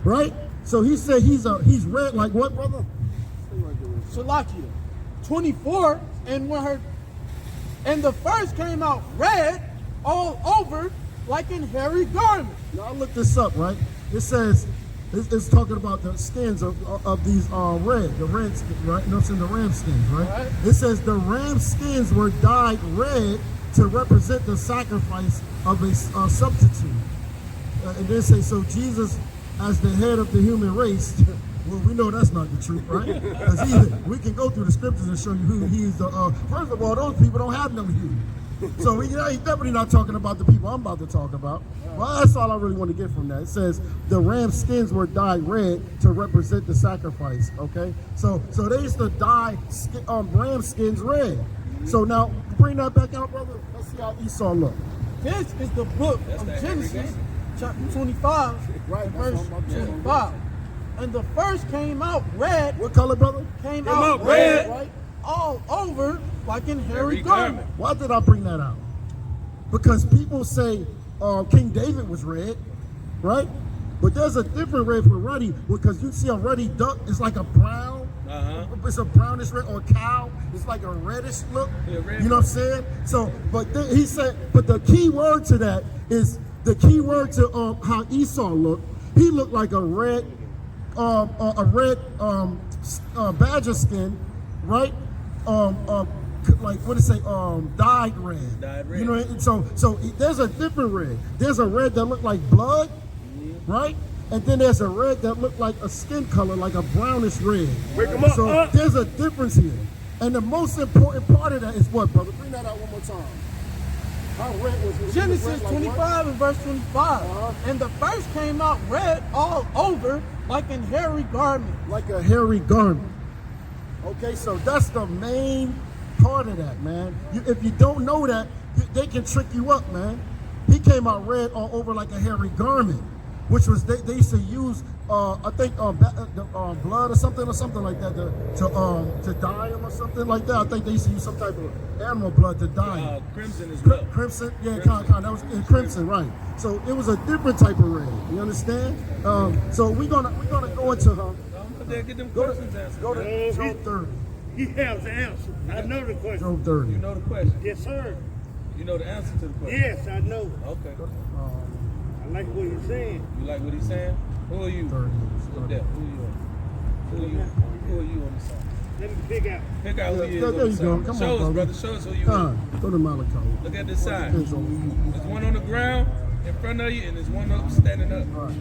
Right? So he said he's red like what, brother? Shalakia. 24, and the first came out red all over like in hairy garment. Now I looked this up, right? It says it's talking about the skins of these red, the red skins, right? No, it's in the ram skins, right? It says the ram skins were dyed red to represent the sacrifice of a substitute. And then say, so Jesus, as the head of the human race, well, we know that's not the truth, right? Because we can go through the scriptures and show you who he's the. First of all, those people don't have no hue. So he's definitely not talking about the people I'm about to talk about. Well, that's all I really want to get from that. It says the ram skins were dyed red to represent the sacrifice. Okay, so they used to dye ram skins red. So now bring that back out, brother. Let's see how Esau look. This is the book of Genesis, chapter 25, Right, verse 25. And the first came out red. What color, brother? Came out red, right? All over like in hairy garment. Why did I bring that out? Because people say King David was red, right? But there's a different red for ruddy, because you see a ruddy duck, it's like a brown. It's a brownish red, or cow, it's like a reddish look. You know what I'm saying? So, he said, but the key word to that is the key word to how Esau looked. He looked like a red badger skin, right? Like what it say? Dyed red. Dyed red. You know, and so there's a different red. There's a red that looked like blood, right? And then there's a red that looked like a skin color, like a brownish red. So there's a difference here. And the most important part of that is what, brother? Bring that out one more time. How red was it? Genesis 25 and verse 25. And the first came out red all over like in hairy garment. Like a hairy garment. Okay, so that's the main part of that, man. If you don't know that, they can trick you up, man. He came out red all over like a hairy garment, which was they used to use I think blood or something like that to dye him or something like that. I think they used to use some type of animal blood to dye him. Crimson as well. Crimson, yeah, kind. That was crimson, right? So it was a different type of red. You understand? So we're gonna go into Get them questions answered. go to Job 30. He has the answer. I know the question. Job 30. You know the question. Yes, sir. You know the answer to the question. Yes, I know. Okay. I like what he's saying. You like what he's saying? Who are you? 30. Look at who are you on the side? Let me pick out. Pick out who you is There on you the go. side. Come Show on, us, brother. brother. Show us who you is. Go to Malachi. Look at this side. Depends on There's one on the ground in front of you, and there's one up standing up. All right.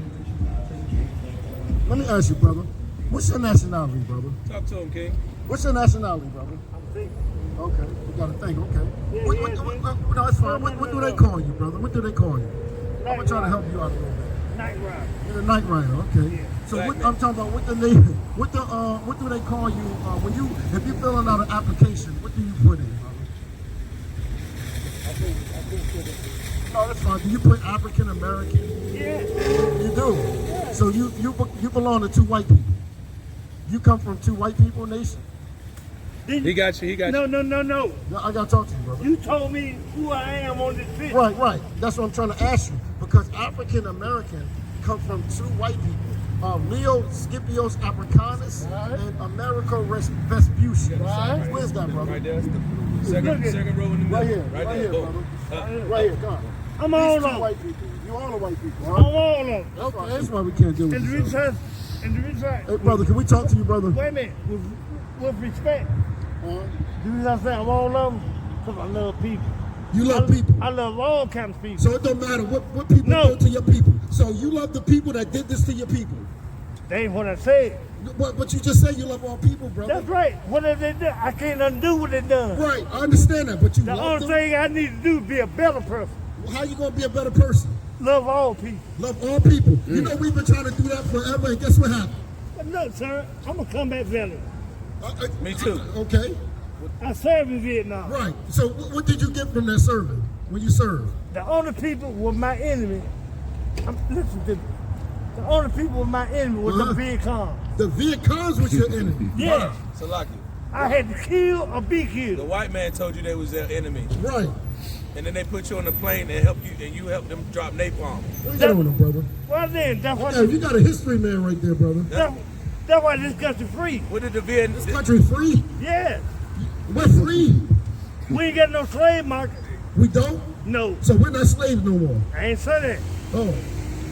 Let me ask you, brother. What's your nationality, brother? Talk to him, King. What's your nationality, brother? I'm thinking. Okay, you gotta think. Okay. Yeah, No, it's fine. What do they call you, brother? What do they call you? I'm gonna try to help you out a little bit. Night Rider. You're a night rider. Okay. Yeah. So Black what, man. I'm talking about what the name. What do they call you when if you're filling out an application? What do you put in, brother? I think No, that's fine. Do you put African American? Yeah. You do. So you belong to two white people. You come from two white people nation. He got you. He got you. No. No, I gotta talk to you, brother. You told me who I am on this picture. Right. That's what I'm trying to ask you. Because African American come from two white people. Leo Scipios Africanus and Americo Vespucci. Right. Where's that, brother? Right there. Second row in the middle. Right here, Right right there. here, Boom. brother. Right here, come on. I'm These all two on. white people. You all are white people, I'm huh? all on. That's why we can't deal with And the this. reason, Hey, brother, can we talk to you, brother? wait a minute, with respect, the reason I say I'm all of them, because I love people. You love people. I love all kinds of people. So it don't matter what people No. do to your people. So you love the people that did this to your people. That ain't what I said. But you just said you love all people, brother. That's right. What have they done? I can't undo what they done. Right, I understand that, but you The love only them. thing I need to do is be a better person. How you gonna be a better person? Love all people. Love all people. You know we've been trying to do that forever, and guess what happened? But look, sir, I'm a combat veteran. Me too. Okay, I served in Vietnam. right. So what did you get from that serving when you served? The only people were my enemy. Listen to me. The only people were my enemy was the Viet Cong. The Viet Cong's was your enemy. Yeah. Salaki. I had to kill or be The killed. white man told you they was their enemy, Right. and then they put you on the plane and help you, and you helped them drop napalm. Get on them, brother. Well then, that's why, Yeah, you got a history man right there, brother. that's why this country free. What did the Viet? This country free. Yeah. We're free. We ain't got no slave market. We don't. No. So we're not slaves no more. I ain't say that. Oh,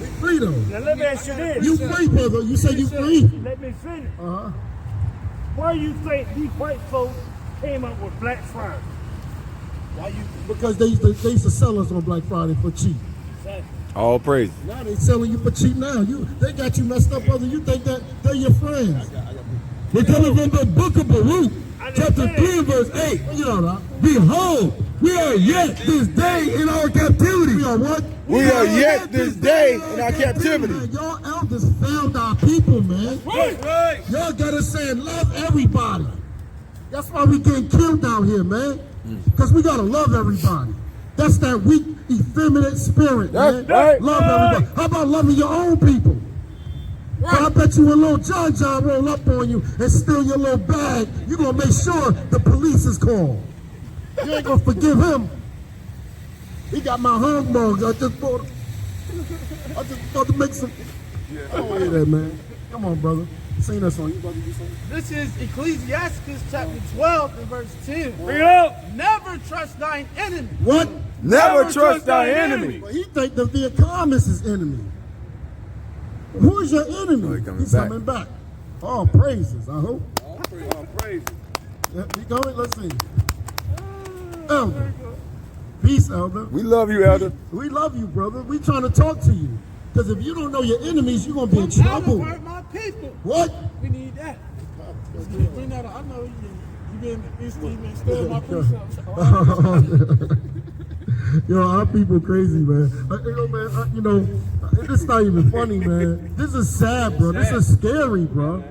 we free though. Now let me ask you this. You free, brother. You say you free. Let me finish. Uh-huh. Why you think these white folks came up with Black Friday? Why you Because they used to sell us on Black Friday for cheap. think? All praise. Now they selling you for cheap now. They got you messed up, brother. You think that they're your friends. We're coming from the book of Baruch, I didn't chapter say 3, verse 8. You know that. Behold, we are yet this day in our captivity. We are what? We are yet this day in our captivity. Man, y'all elders failed our people, man. Right. Y'all gotta say love everybody. That's why we getting killed down here, man. Because we gotta love everybody. That's that weak, effeminate spirit, man. That's right. Love everybody. How about loving your own people? I bet you when little John roll up on you and steal your little bag, you gonna make sure the police is called. You ain't gonna forgive him. He got my hog mugs. I just bought to make some. I don't hear that, man. Come on, brother. Sing that song. You brother, you sing? This is Ecclesiastes chapter 12 and verse 10. Bring it up. Never trust thine enemy. What? Never trust thy enemy. Well, he think the Viet Cong is his enemy. Who is your enemy? Oh, he coming He's back. coming back. All praises, I hope. All praise. Yeah, he going? Let's see. Elder. Peace, Elder. We love you, Elder. We love you, brother. We trying to talk to you. Because if you don't know your enemies, you're going to be in Come out trouble. of her, my people. What? We need that. Bring that up. I know you been stealing my precepts. Yo, our people crazy, man. It's not even funny, man. This is sad, bro. This is scary, bro.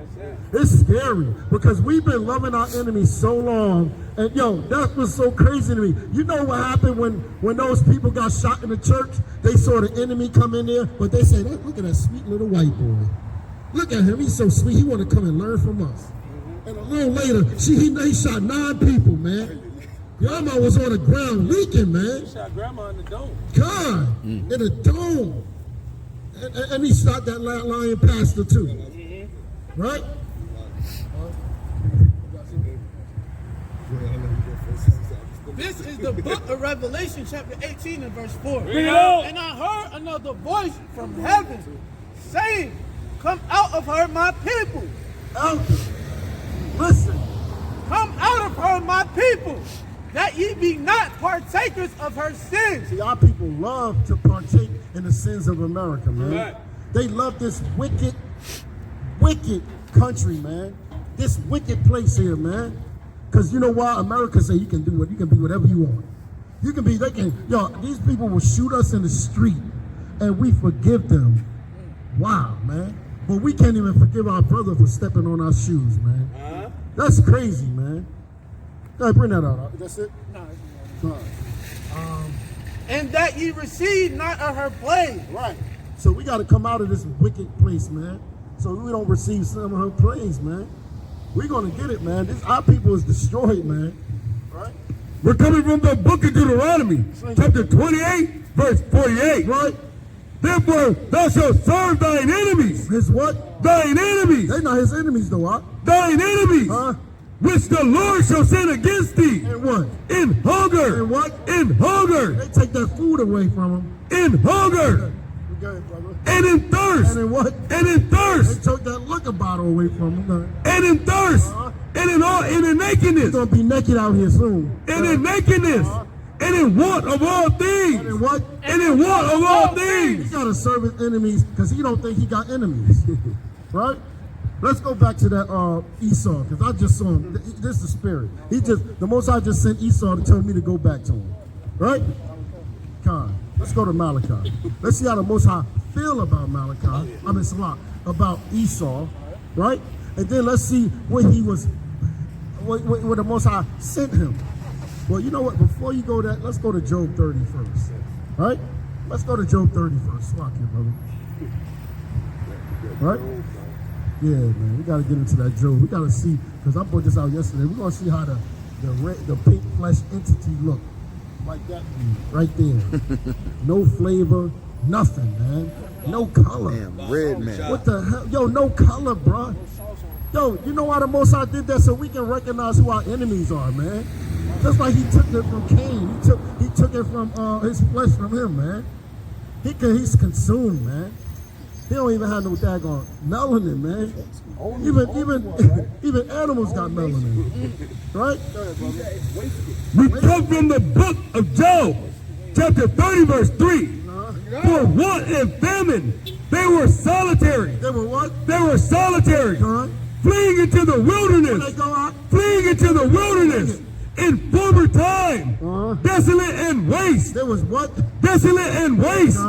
It's scary because we've been loving our enemies so long. And yo, that was so crazy to me. You know what happened when those people got shot in the church? They saw the enemy come in there, but they said, look at that sweet little white boy. Look at him. He's so sweet. He want to come and learn from us. And a little later, he shot 9 people, man. Grandma was on the ground leaking, man. He shot grandma in the dome. God, in the dome. And he shot that lying pastor too. Right? This is the book of Revelation, chapter 18 and verse 4. Bring it out. And I heard another voice from heaven saying, come out of her, my people. Elder, listen. Come out of her, my people, that ye be not partakers of her sins. See, our people love to partake in the sins of America, man. Right. They love this wicked, wicked country, man. This wicked place here, man. Because you know why? America say you can be whatever you want. These people will shoot us in the street and we forgive them. Wow, man. But we can't even forgive our brother for stepping on our shoes, man. That's crazy, man. Go ahead, bring that out. That's it? No, No. and that ye receive not of her plague. Right. So we got to come out of this wicked place, man. So we don't receive some of her praise, man. We're going to get it, man. Our people is destroyed, man. Right? We're coming from the book of Deuteronomy, chapter 28, verse 48. Right? Therefore, thou shalt serve thine enemies. His what? Thine enemies. They're not his enemies, though, huh? Thine enemies. Huh? Which the Lord shall send against thee. And what? In hunger. And what? In hunger. They take that food away from them. In hunger. Okay, brother. And in thirst. And in what? And in They thirst. took that liquor bottle away from them. And in thirst. And in all, and in You're nakedness. going to be naked out here soon. And in nakedness. And in want of all things. And in what? And in want of all He things. got to serve his enemies because he don't think he got enemies. Right? Let's go back to that Esau, because I just saw him. This is the spirit. The Most High just sent Esau to tell me to go back to him. Right? Con. Let's go to Malachi. Let's see how the Most High feel about Malachi. About Esau. Right? And then let's see where he was, where the Most High sent him. Well, you know what? Before you go there, let's go to Job 30 first. Right? Let's go to Job 30 first. Swap here, brother. Right? Yeah, man. We got to get into that Job. We got to see, because I brought this out yesterday. We're going to see how the pink flesh entity look. Like that right there. No flavor, nothing, man. No color. Damn, red man. What the hell? Yo, no color, bro. Yo, you know why the Most High did that? So we can recognize who our enemies are, man. Just like he took it from Cain. He took it from his flesh from him, man. He's consumed, man. He don't even have no daggone melanin, man. Even animals got melanin, right? We come from the book of Job, chapter 30, verse 3. For want and famine, they were solitary. They were what? They were solitary. Fleeing into the wilderness. They go out. Fleeing into the wilderness. In former time, desolate and waste. There was what? Desolate and waste.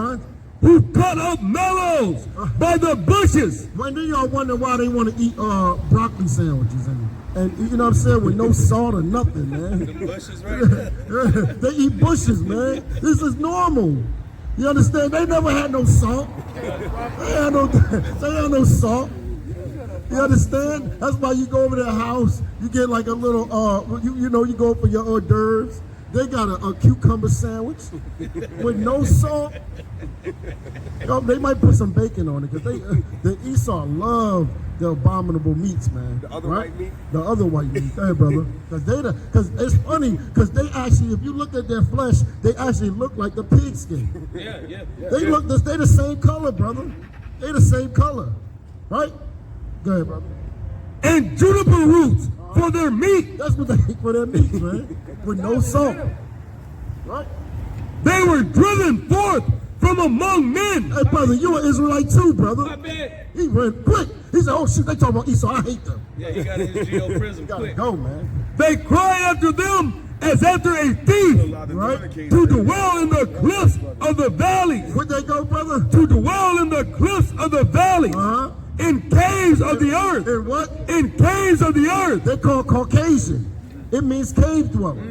Who cut up mallows by the bushes. When do y'all wonder why they want to eat broccoli sandwiches and you know what I'm saying, with no salt or nothing, man? The bushes right there. They eat bushes, man. This is normal. You understand? They never had no salt. They had no salt. You understand? That's why you go over to their house, you get like a little, you go for your hors d'oeuvres. They got a cucumber sandwich with no salt. They might put some bacon on it because the Esau love the abominable meats, man. The other white meat? The other white meat. Hey, brother. Because it's funny, because they actually, if you look at their flesh, they actually look like the pigskin. Yeah. They the same color, brother. They the same color. Right? Go ahead, brother. And juniper roots for their meat. That's what they eat for their meat, man. With no salt. Right? They were driven forth from among men. Hey, brother, you an Israelite too, brother. My bad. He ran quick. He said, oh, shit, they talking about Esau. I hate them. Yeah, he got his Geo prism Gotta quick. go, man. They cry after them as after a thief, Right? to dwell in the cliffs of the valleys. Where'd they go, brother? To dwell in the cliffs of the valleys. Uh-huh. In caves of the earth. And what? In caves of the earth. They're called Caucasian. It means cave dweller.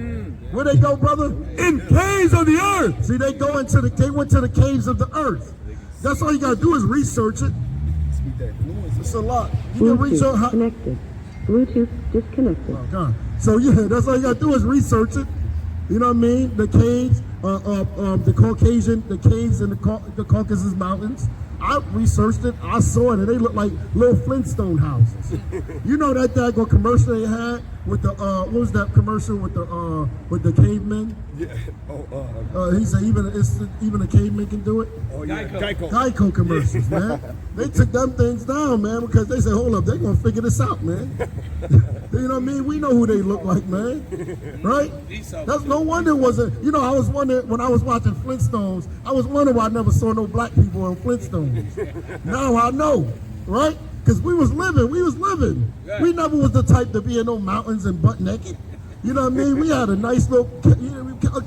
Where they go, brother? In caves of the earth. See, they went to the caves of the earth. That's all you gotta do is research it. It's a lot. You can research how. Connected. Bluetooth disconnected. Oh, God. So yeah, that's all you gotta do is research it. You know what I mean? The caves, the Caucasian, the caves in the Caucasus Mountains. I researched it. I saw it, and they look like little Flintstone houses. You know that daggone commercial they had with the what was that commercial with the cavemen? Yeah. He said even a caveman can do it. Oh yeah. Geico commercials, man. They took them things down, man, because they said, hold up, they're gonna figure this out, man. You know what I mean? We know who they look like, man. Right? That's no wonder it wasn't. You know, I was wondering when I was watching Flintstones, I was wondering why I never saw no black people on Flintstones. Now I know, right? Because we was living. We never was the type to be in no mountains and butt naked. You know what I mean? We had a nice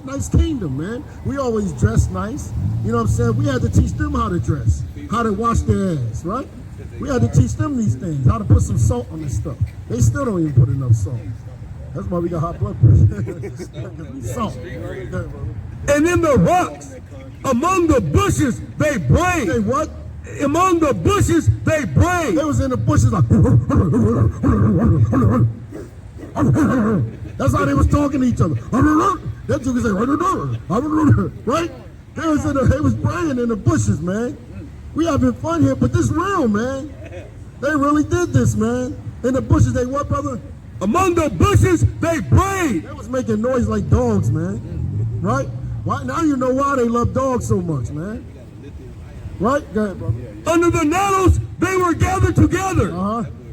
nice kingdom, man. We always dressed nice. You know what I'm saying? We had to teach them how to dress, how to wash their ass, right? We had to teach them these things, how to put some salt on this stuff. They still don't even put enough salt. That's why we got high blood pressure. Salt. And in the rocks, among the bushes, they brayed. They what? Among the bushes, they brayed. They was in the bushes like. That's how they was talking to each other. That dude was like, right? They was praying in the bushes, man. We having fun here, but this real, man. They really did this, man. In the bushes, they what, brother? Among the bushes, they brayed. They was making noise like dogs, man. Right? Why? Now you know why they love dogs so much, man. Right? Go ahead, brother. Under the nettles, they were gathered together.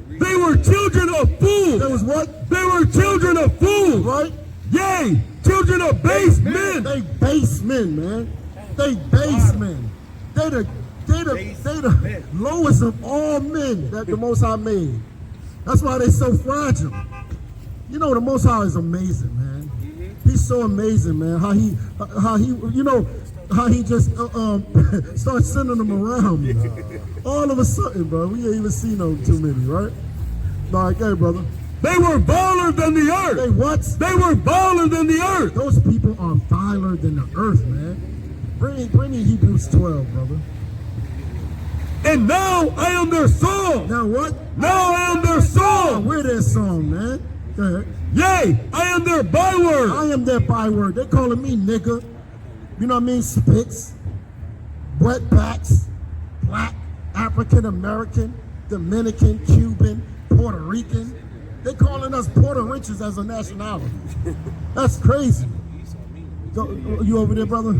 They were children of fools. There was what? They were children of fools. Right? Yea, children of base men. They base men, man. They base men. They the lowest of all men that the Most High made. That's why they so fragile. You know, the Most High is amazing, man. He's so amazing, man. How he, you know, how he just starts sending them around. All of a sudden, bro. We ain't even seen no too many, right? Like, hey, brother. They were viler than the earth. They what? They were viler than the earth. Those people are viler than the earth, man. Bring in Hebrews 12, brother. And now I am their song. Now what? Now I am their song. We're their song, man. Go ahead. Yea, I am their byword. I am their byword. They calling me nigga. You know what I mean? Spits, wetbacks, black, African American, Dominican, Cuban, Puerto Rican. They calling us Puerto Ricans as a nationality. That's crazy. Go, you over there, brother?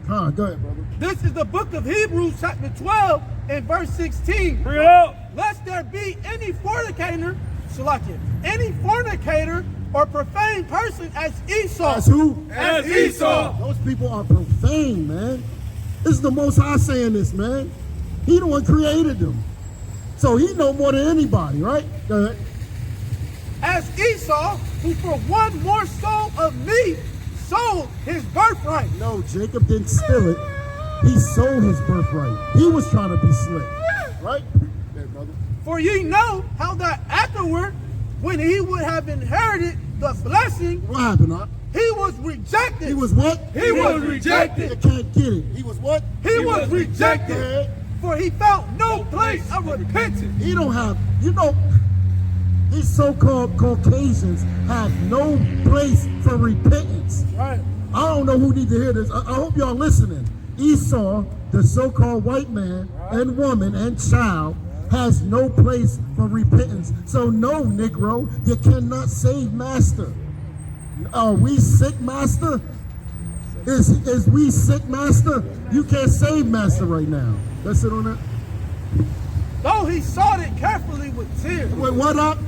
Go ahead, brother. This is the book of Hebrews, chapter 12, and verse 16. Real. Lest there be any fornicator, any fornicator or profane person as Esau. As who? As Esau. Those people are profane, man. This is the Most High saying this, man. He the one created them. So he know more than anybody, right? Go ahead. As Esau, who for one more soul of meat sold his birthright. No, Jacob didn't steal it. He sold his birthright. He was trying to be slick, right? There, brother. For ye know how that afterward, when he would have inherited the blessing, What happened, huh? he was rejected. He was what? He was rejected. You can't get it. He was what? He was rejected. Okay. For he found no place of repentance. He don't have, you know, these so-called Caucasians have no place for repentance. Right. I don't know who need to hear this. I hope y'all listening. Esau, the so-called white man and woman and child, has no place for repentance. So no, Negro, you cannot save master. Are we sick, master? Is we sick, master? You can't save master right now. Let's sit on that. Though he sought it carefully with tears. Wait, what up?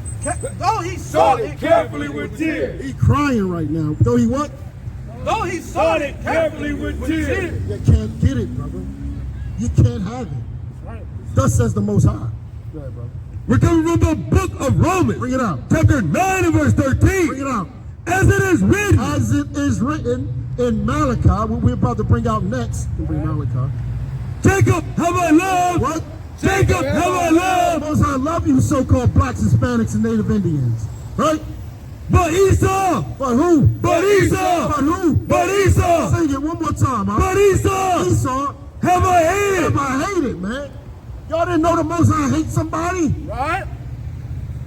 Though he sought it Carefully with tears. He crying right now. Though he what? Though he sought it carefully with tears. You can't get it, brother. You can't have it. Right. Thus says the Most High. Go ahead, brother. We're coming from the book of Romans. Bring it out. Chapter 9 and verse 13. Bring it out. As it is written. As it is written in Malachi, what we're about to bring out next. We'll bring Malachi. Jacob have I loved. What? Jacob have I loved. Most High love you, so-called blacks, Hispanics, and Native Indians. Right? But Esau. But who? But Esau. But who? But Esau. Sing it one more time, huh? But Esau. Esau. Have I hated. Have I hated, man? Y'all didn't know the Most High hates somebody? Right?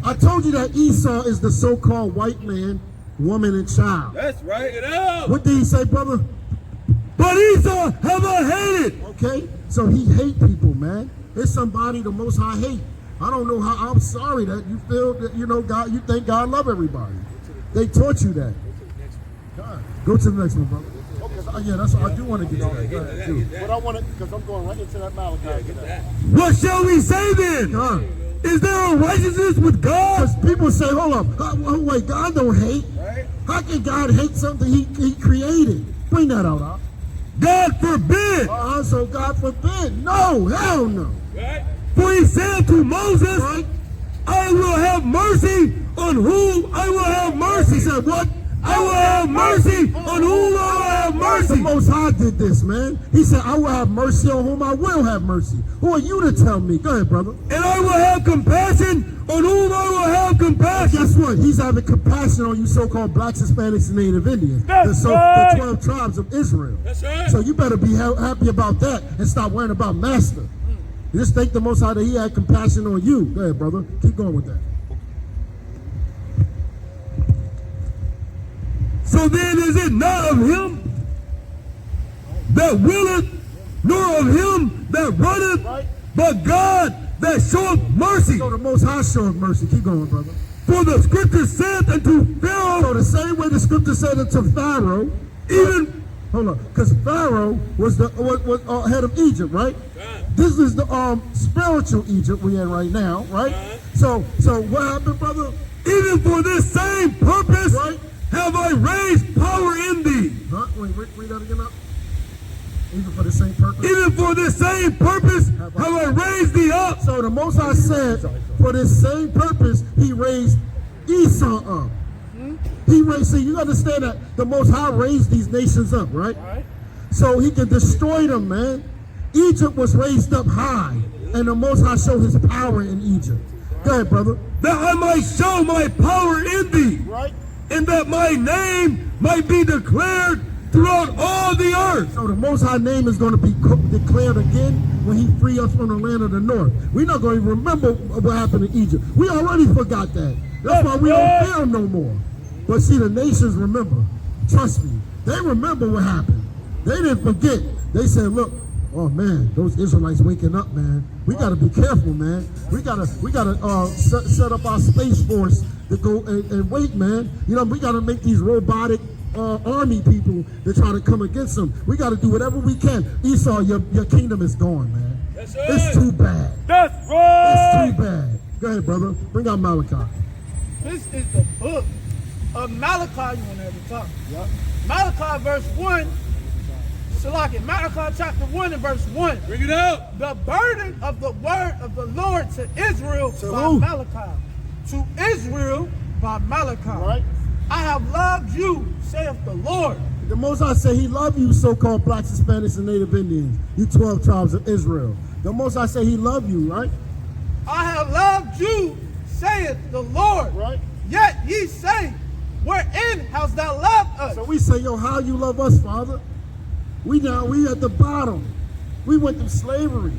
I told you that Esau is the so-called white man, woman, and child. That's right. It up. What did he say, brother? But Esau have I hated. Okay, so he hate people, man. It's somebody the Most High hate. I don't know how. I'm sorry that you feel that, you know, God. You think God love everybody. They taught you that. Go to the next one, brother. Okay, yeah, that's what I do want to get to that. Go ahead, do. But I want to, because I'm going right into that Malachi. What shall we say then? Is there a righteousness with God? Because people say, hold up, wait, God don't hate. How can God hate something he created? Bring that out, huh? God forbid. So God forbid. No, hell no. For he said to Moses, Right? I will have mercy on whom I will have mercy. He said what? I I will have mercy on whom I will have The mercy. Most High did this, man. He said, I will have mercy on whom I will have mercy. Who are you to tell me? Go ahead, brother. And I will have compassion on whom I will have compassion. Guess what? He's having compassion on you so-called blacks, Hispanics, and Native Indians. That's the right. 12 tribes of Israel. That's right. So you better be happy about that and stop worrying about master. You just thank the Most High that he had compassion on you. Go ahead, brother. Keep going with that. So then is it not of him that willeth, nor of him that runneth, Right. but God that showeth mercy? So the Most High showeth mercy. Keep going, brother. For the scripture saith unto Pharaoh, So the same way the scripture said unto Pharaoh, even hold on, because Pharaoh was the head of Egypt, right? This is the spiritual Egypt we in right now, right? So what happened, brother? even for this same purpose Right. have I raised power in thee. Huh? Wait, read that again up. Even for the same purpose. Even for this same purpose have I raised thee up. So the Most High said, for this same purpose, he raised Esau up. He raised, see, you understand that the Most High raised these nations up, right? So he can destroy them, man. Egypt was raised up high, and the Most High showed his power in Egypt. Go ahead, brother. That I might show my power in thee, Right? and that my name might be declared throughout all the earth. So the Most High name is going to be declared again when he free us from the land of the north. We're not going to remember what happened in Egypt. We already forgot that. That's why we don't fear him no more. But see, the nations remember. Trust me. They remember what happened. They didn't forget. They said, look, oh man, those Israelites waking up, man. We got to be careful, man. We gotta set up our space force to go and wait, man. You know, we got to make these robotic army people that try to come against them. We got to do whatever we can. Esau, your kingdom is gone, man. That's right. It's too bad. That's right. It's too bad. Go ahead, brother. Bring out Malachi. This is the book of Malachi. You want to have the top? Yep. Malachi verse 1. Salaki, Malachi chapter 1 and verse 1. Bring it out. The burden of the word of the Lord to Israel by who? Malachi. To Israel by Malachi. Right. I have loved you, saith the Lord. The Most High said he loved you, so-called blacks, Hispanics, and Native Indians. You 12 tribes of Israel. The Most High said he loved you, right? I have loved you, saith the Lord. Right. Yet ye say, wherein hast thou loved us? So we say, yo, how you love us, Father? We at the bottom. We went through slavery.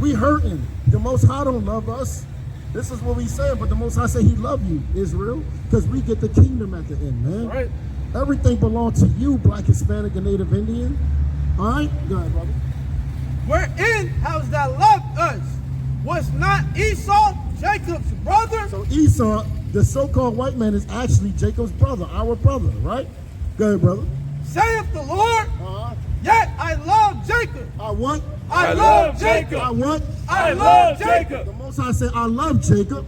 We hurting. The Most High don't love us. This is what we saying, but the Most High say he love you, Israel, because we get the kingdom at the end, man. Right. Everything belongs to you, black, Hispanic, and Native Indian. All right? Go ahead, brother. Wherein hast thou loved us? Was not Esau Jacob's brother? So Esau, the so-called white man, is actually Jacob's brother, our brother, right? Go ahead, brother. Saith the Lord, yet I love Jacob. I what? I love Jacob. I what? I love Jacob. The Most High said, I love Jacob.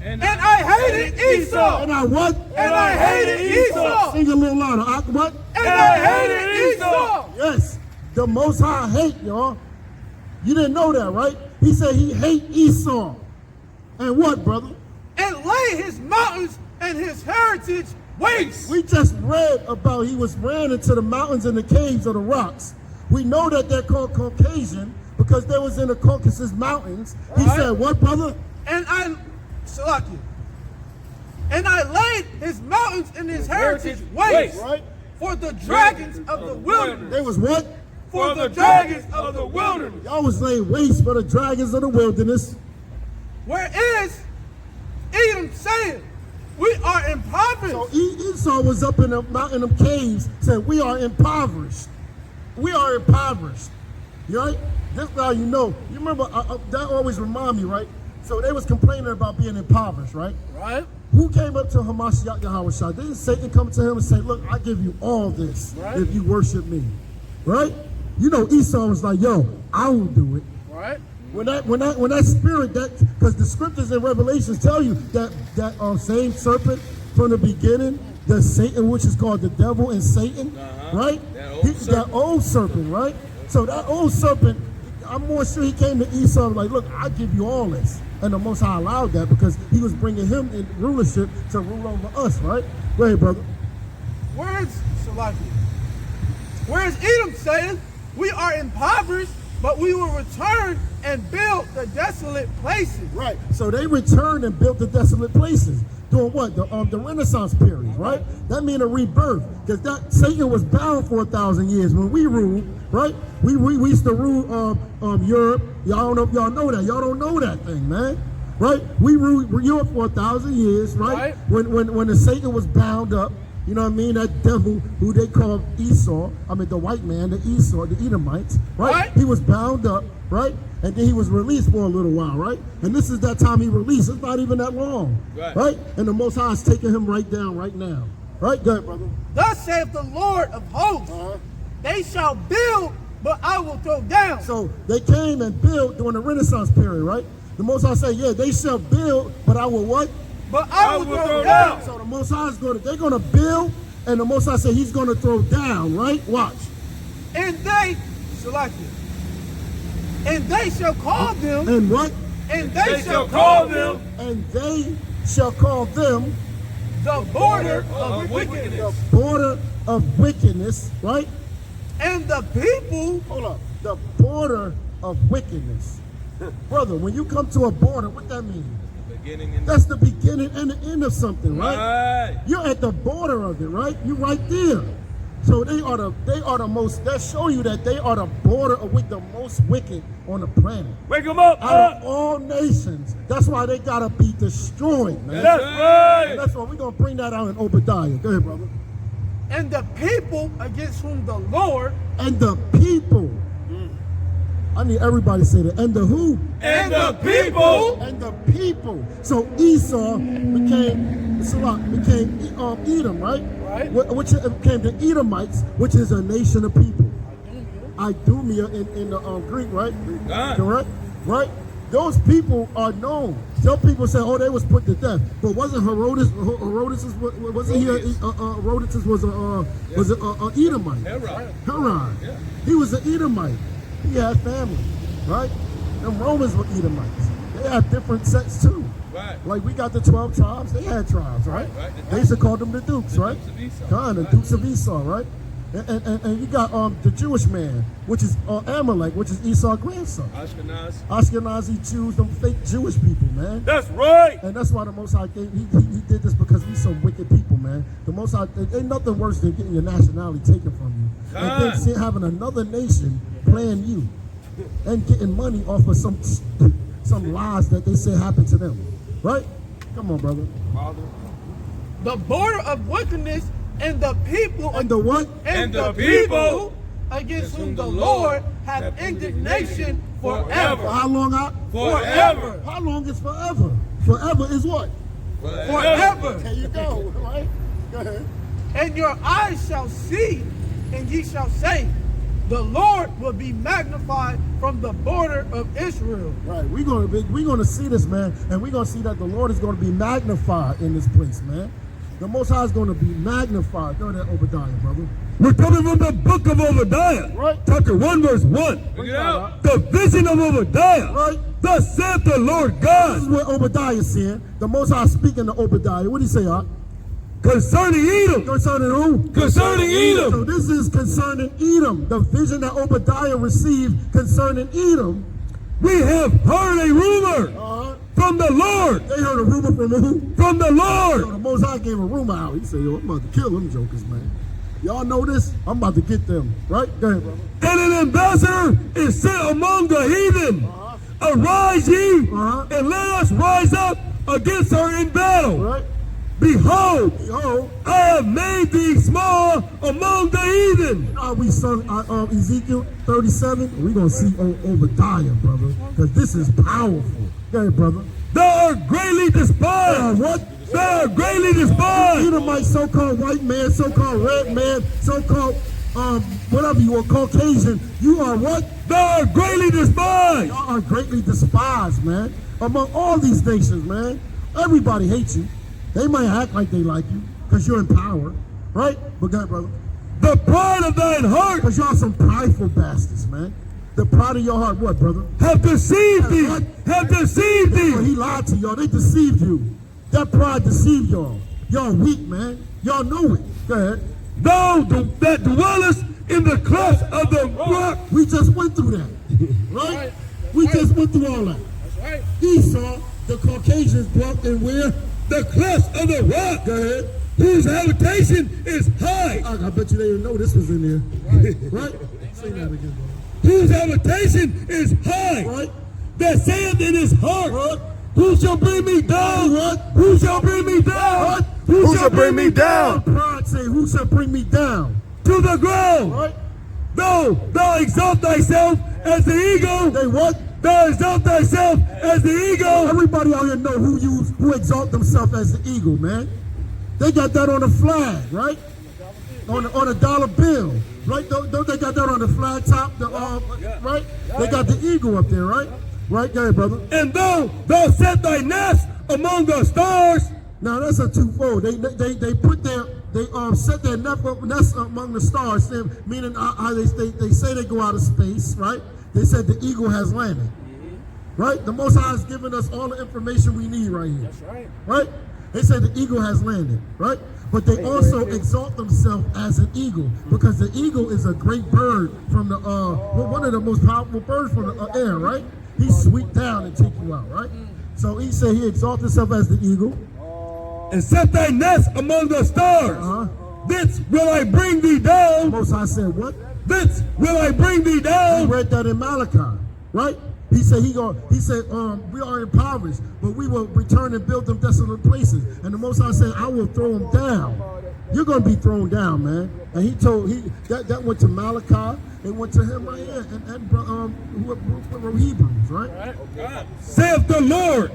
And I hated Esau. And I what? And I hated Esau. Sing a little louder. I what? And I hated Esau. Yes. The Most High hate, y'all. You didn't know that, right? He said he hate Esau. And what, brother? And lay his mountains and his heritage waste. We just read about he ran into the mountains and the caves of the rocks. We know that they're called Caucasian because they was in the Caucasus Mountains. He said, what, brother? And I laid his mountains and his heritage waste. Right? For the dragons of the wilderness. They was what? For the dragons of the wilderness. Y'all was laying waste for the dragons of the wilderness. Whereas Edom said, we are impoverished. So Esau was up in them caves, said, we are impoverished. We are impoverished. You right? This now you know. You remember, that always remind me, right? So they was complaining about being impoverished, right? Right. Who came up to Hoshayah Yahawashi? Didn't Satan come to him and say, look, I give you all this if you worship me, right? You know, Esau was like, yo, I will do it. Right. When that spirit, because the scriptures and Revelations tell you that same serpent from the beginning, the Satan, which is called the devil and Satan, right? That old serpent, right? So that old serpent, I'm more sure he came to Esau like, look, I give you all this. And the Most High allowed that because he was bringing him in rulership to rule over us, right? Go ahead, brother. Whereas Edom saith, we are impoverished, but we will return and build the desolate places. Right. So they returned and built the desolate places. Doing what? The Renaissance period, right? That means a rebirth. Because that Satan was bound for 1,000 years. When we ruled, right? We used to rule Europe. Y'all know that. Y'all don't know that thing, man. Right? We ruled Europe for 1,000 years, right? When the Satan was bound up. You know what I mean? That devil who they call Esau, the white man, the Esau, the Edomites, right? He was bound up, right? And then he was released for a little while, right? And this is that time he released. It's not even that long, right? And the Most High is taking him right down right now. Right? Go ahead, brother. Thus saith the Lord of hosts, they shall build, but I will throw down. So they came and built during the Renaissance period, right? The Most High said, yeah, they shall build, but I will what? But I will throw down. So the Most High is they're going to build, and the Most High said he's going to throw down, right? Watch. And they shall call them. And what? And they shall call them. And they shall call them. The border of wickedness. The border of wickedness, right? And the people. Hold up. The border of wickedness. Brother, when you come to a border, what that means? That's the beginning and the end of something, right? You're at the border of it, right? You're right there. So they are the most. They show you that they are the border of the most wicked on the planet. Wake them up! Out of all nations. That's why they gotta be destroyed, man. That's right. And that's why we're gonna bring that out in Obadiah. Go ahead, brother. And the people against whom the Lord. And the people. I need everybody to say that. And the who? And the people. And the people. So Esau became Edom, right? Right. Which became the Edomites, which is a nation of people. Idumea in the Greek, right? Correct? Right? Those people are known. Some people say, oh, they was put to death. But wasn't Herodotus wasn't he? Herodotus was an Edomite. Heron. Yeah. He was an Edomite. He had family, right? The Romans were Edomites. They had different sects too. Right. Like we got the 12 tribes. They had tribes, right? They used to call them the Dukes, right? The Dukes of Esau, right? And you got the Jewish man, which is Amalek, which is Esau's grandson. Ashkenazi Jews, them fake Jewish people, man. That's right. And that's why the Most High he did this, because we some wicked people, man. The Most High, ain't nothing worse than getting your nationality taken from you, and then having another nation playing you, and getting money off of some lies that they say happened to them, right? Come on, brother. Father. The border of wickedness. And the people. And the what? And the people against whom the Lord hath indignation forever. How long out? Forever. How long is forever? Forever is what? Forever. There you go, right? Go ahead. And your eyes shall see, and ye shall say, the Lord will be magnified from the border of Israel. Right. We're gonna see this, man, and we're gonna see that the Lord is gonna be magnified in this place, man. The Most High is going to be magnified. Go to Obadiah, brother. We're coming from the book of Obadiah, right? Chapter 1, verse 1. Bring it out. The vision of Obadiah, right? Thus saith the Lord God. This is what Obadiah is saying. The Most High speaking to Obadiah. What did he say, Concerning Edom. Concerning who? Concerning Edom. So this is concerning Edom. The vision that Obadiah received concerning Edom. We have heard a rumor from the Lord. They heard a rumor from who? From the Lord. So the Most High gave a rumor out. He said, yo, I'm about to kill them jokers, man. Y'all know this? I'm about to get them. Right? Go ahead, brother. And an ambassador is sent among the heathen. Arise ye, and let us rise up against her in battle. Right? Behold, I have made thee small among the heathen. We sung Ezekiel 37. We're going to see Obadiah, brother, because this is powerful. Go ahead, brother. Thou art greatly despised. What? Thou art greatly despised. Edomite, so-called white man, so-called red man, so-called whatever you are, Caucasian. You are what? Thou art greatly despised. Y'all are greatly despised, man. Among all these nations, man. Everybody hates you. They might act like they like you because you're in power, right? But go ahead, brother. The pride of thine heart. Because y'all some prideful bastards, man. The pride of your heart, what, brother? Have deceived thee. Have deceived thee. He lied to y'all. They deceived you. That pride deceived y'all. Y'all weak, man. Y'all know it. Go ahead. that dwellest in the cleft of the rock. We just went through that, right? We just went through all that. Right. Esau, the Caucasians, dwelt in where? The cleft of the rock. Go ahead. Whose habitation is high. I bet you they didn't know this was in there. Right? Say that again, Whose habitation is high. Right? That saith in his heart. What? Who shall bring me down? What? Who shall bring me down? What? Who shall bring me down? Pride say, who shall bring me down? To the ground. Right? Thou exalt thyself as the eagle. They what? Thou exalt thyself as the eagle. Everybody out here know who exalt themselves as the eagle, man. They got that on the flag, right? On a dollar bill, right? Don't they got that on the flag top? Right? They got the eagle up there, right? Right, go ahead, brother. And thou set thy nest among the stars. Now that's a twofold. They set their nest among the stars, meaning how they say they go out of space, right? They said the eagle has landed, right? The Most High has given us all the information we need right here. That's right. Right? They say the eagle has landed, right? But they also exalt themselves as an eagle because the eagle is a great bird from the one of the most powerful birds from the air, right? He sweep down and take you out, right? So he said he exalts himself as the eagle. And set thy nest among the stars. Thence will I bring thee down. Most High said what? Thence will I bring thee We down. read that in Malachi, right? He said we are impoverished, but we will return and build them desolate places. And the Most High said, I will throw them down. You're going to be thrown down, man. And that went to Malachi. It went to him right here and who were Hebrews, right? Saith the Lord,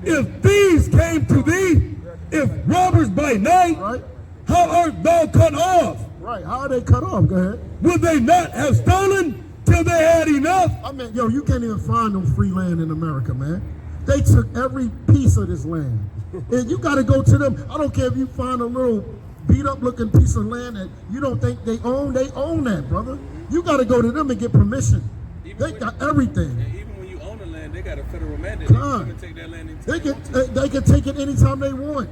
if thieves came to thee, if robbers by night, Right? how art thou cut off? Right. How are they cut off? Go ahead. Would they not have stolen till they had enough? I mean, yo, you can't even find no free land in America, man. They took every piece of this land. And you got to go to them. I don't care if you find a little beat up looking piece of land that you don't think they own that, brother. You got to go to them and get permission. They got everything. And even when you own the land, they got a federal mandate. They can take that land and They can take it anytime they want.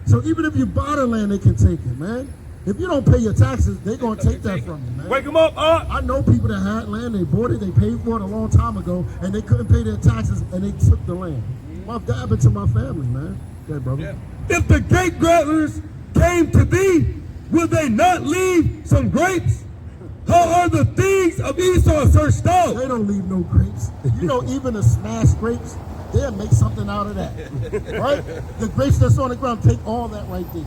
So even if you buy the land, they can take it, man. If you don't pay your taxes, they're going to take that from you, man. Wake them up, I know people that had land, they bought it, they paid for it a long time ago, and they couldn't pay their taxes, and they took the land. That happened to my family, man. Yeah, brother. If the gate grapplers came to thee, will they not leave some grapes? How are the thieves of Esau searched out? They don't leave no grapes. You know, even the smashed grapes, they'll make something out of that, right? The grapes that's on the ground, take all that right there.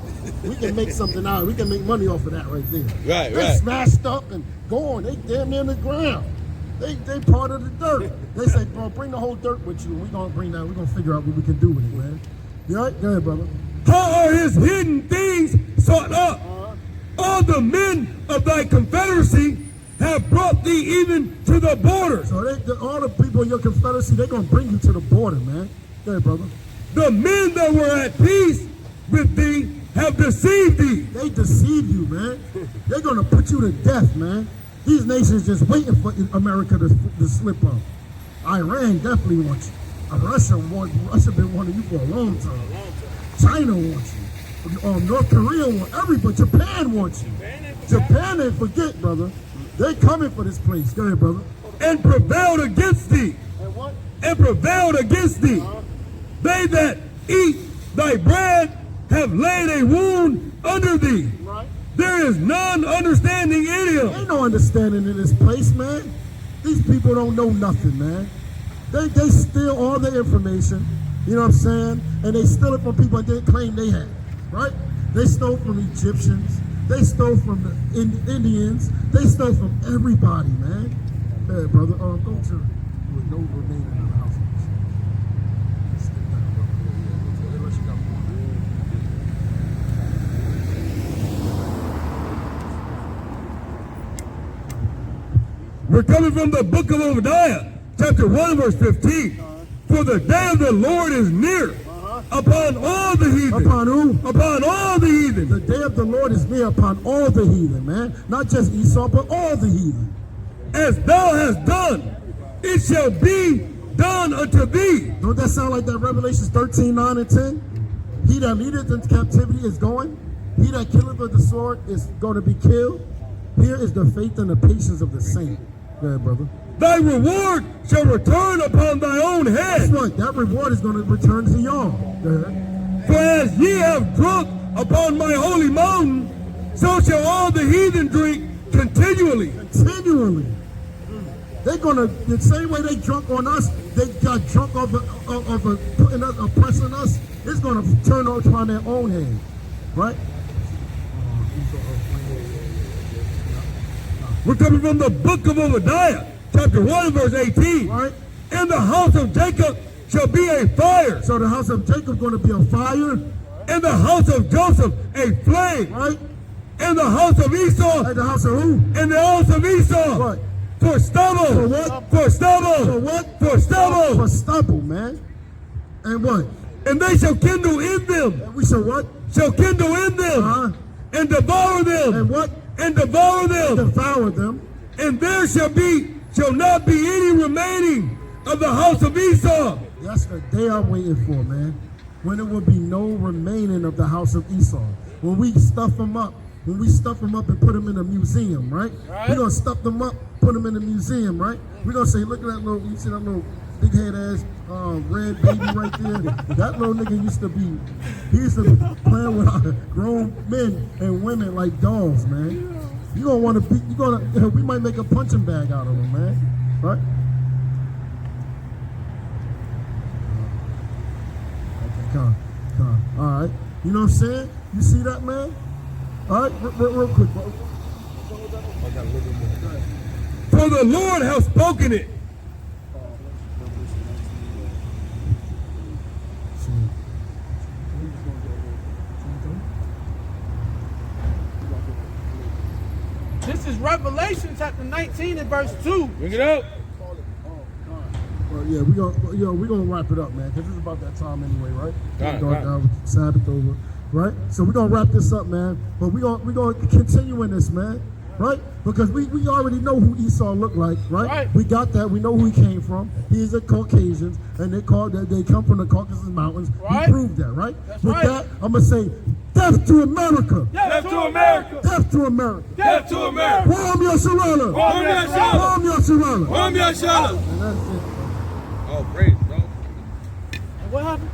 We can make something out of it. We can make money off of that right there. Right, They right. smashed up and gone. They damn near in the ground. They part of the dirt. They say, bro, bring the whole dirt with you. We're going to bring that. We're going to figure out what we can do with it, man. You all right? Go ahead, brother. How are his hidden things sought up? All the men of thy confederacy have brought thee even to the border. So all the people in your confederacy, they're going to bring you to the border, man. Go ahead, brother. The men that were at peace with thee have deceived thee. They deceive you, man. They're going to put you to death, man. These nations just waiting for America to slip up. Iran definitely wants you. Russia been wanting you for a long time. China wants you. North Korea wants everybody. Japan wants you. Japan ain't forget, brother. They coming for this place. Go ahead, brother. And prevailed against thee. And what? And prevailed against thee. They that eat thy bread have laid a wound under thee. Right. There is none understanding in him. Ain't no understanding in this place, man. These people don't know nothing, man. They steal all the information, you know what I'm saying? And they steal it from people that they claim they had, right? They stole from Egyptians. They stole from the Indians. They stole from everybody, man. Hey, brother, go to with no remaining in the house. We're coming from the book of Obadiah, chapter 1, verse 15. For the day of the Lord is near upon all the heathen. Upon who? Upon all the heathen. The day of the Lord is near upon all the heathen, man. Not just Esau, but all the heathen. As thou hast done, it shall be done unto thee. Don't that sound like that Revelations 13, 9, and 10? He that leadeth into captivity is going. He that killeth with the sword is going to be killed. Here is the faith and the patience of the saint. Go ahead, brother. Thy reward shall return upon thy own That's head. right. That reward is going to return to y'all. Go ahead. For as ye have drunk upon my holy mountain, so shall all the heathen drink continually. Continually. They're going to, the same way they drunk on us, they got drunk of putting us, oppressing us, it's going to turn upon their own head. Right? We're coming from the book of Obadiah, chapter 1, verse 18. Right? In the house of Jacob shall be a fire. So the house of Jacob going to be a fire. In the house of Joseph, a flame. Right? In the house of Esau, At the house of who? in the house of Esau, What? for stubble. For what? For stubble. For what? For stubble. For stubble, man. And what? And they shall kindle in them. And we shall what? Shall kindle in them. Uh-huh. And devour them. And what? And devour them. Devour them. And there shall not be any remaining of the house of Esau. That's the day I'm waiting for, man. When there will be no remaining of the house of Esau. When we stuff them up. When we stuff them up and put them in a museum, right? We're going to stuff them up, put them in a museum, right? We're going to say, look at that little, you see that little big head ass red baby right there? That little nigga used to be playing with grown men and women like dolls, man. You gonna want to we might make a punching bag out of them, man. Right? Okay, come. All right. You know what I'm saying? You see that, man? All right, real quick, bro. For the Lord hath spoken it. This is Revelation chapter 19 and verse 2. Bring it up. Well, yeah, we're gonna wrap it up, man, because it's about that time anyway, right? Right. Sabbath over, right? So we're gonna wrap this up, man. But we're gonna continue in this, man, right? Because we already know who Esau looked like, right? Right. We got that. We know who he came from. He's a Caucasian, and they come from the Caucasus Mountains. Right. We proved that, right? That's With right. that, I'm gonna say, death to America. Death to America! Death to America. Death to America. Palm Yasharala. Palm Yasharala. Palm Yasharala. Palm Yasharala. And that's it. Oh, praise, bro. And what happened?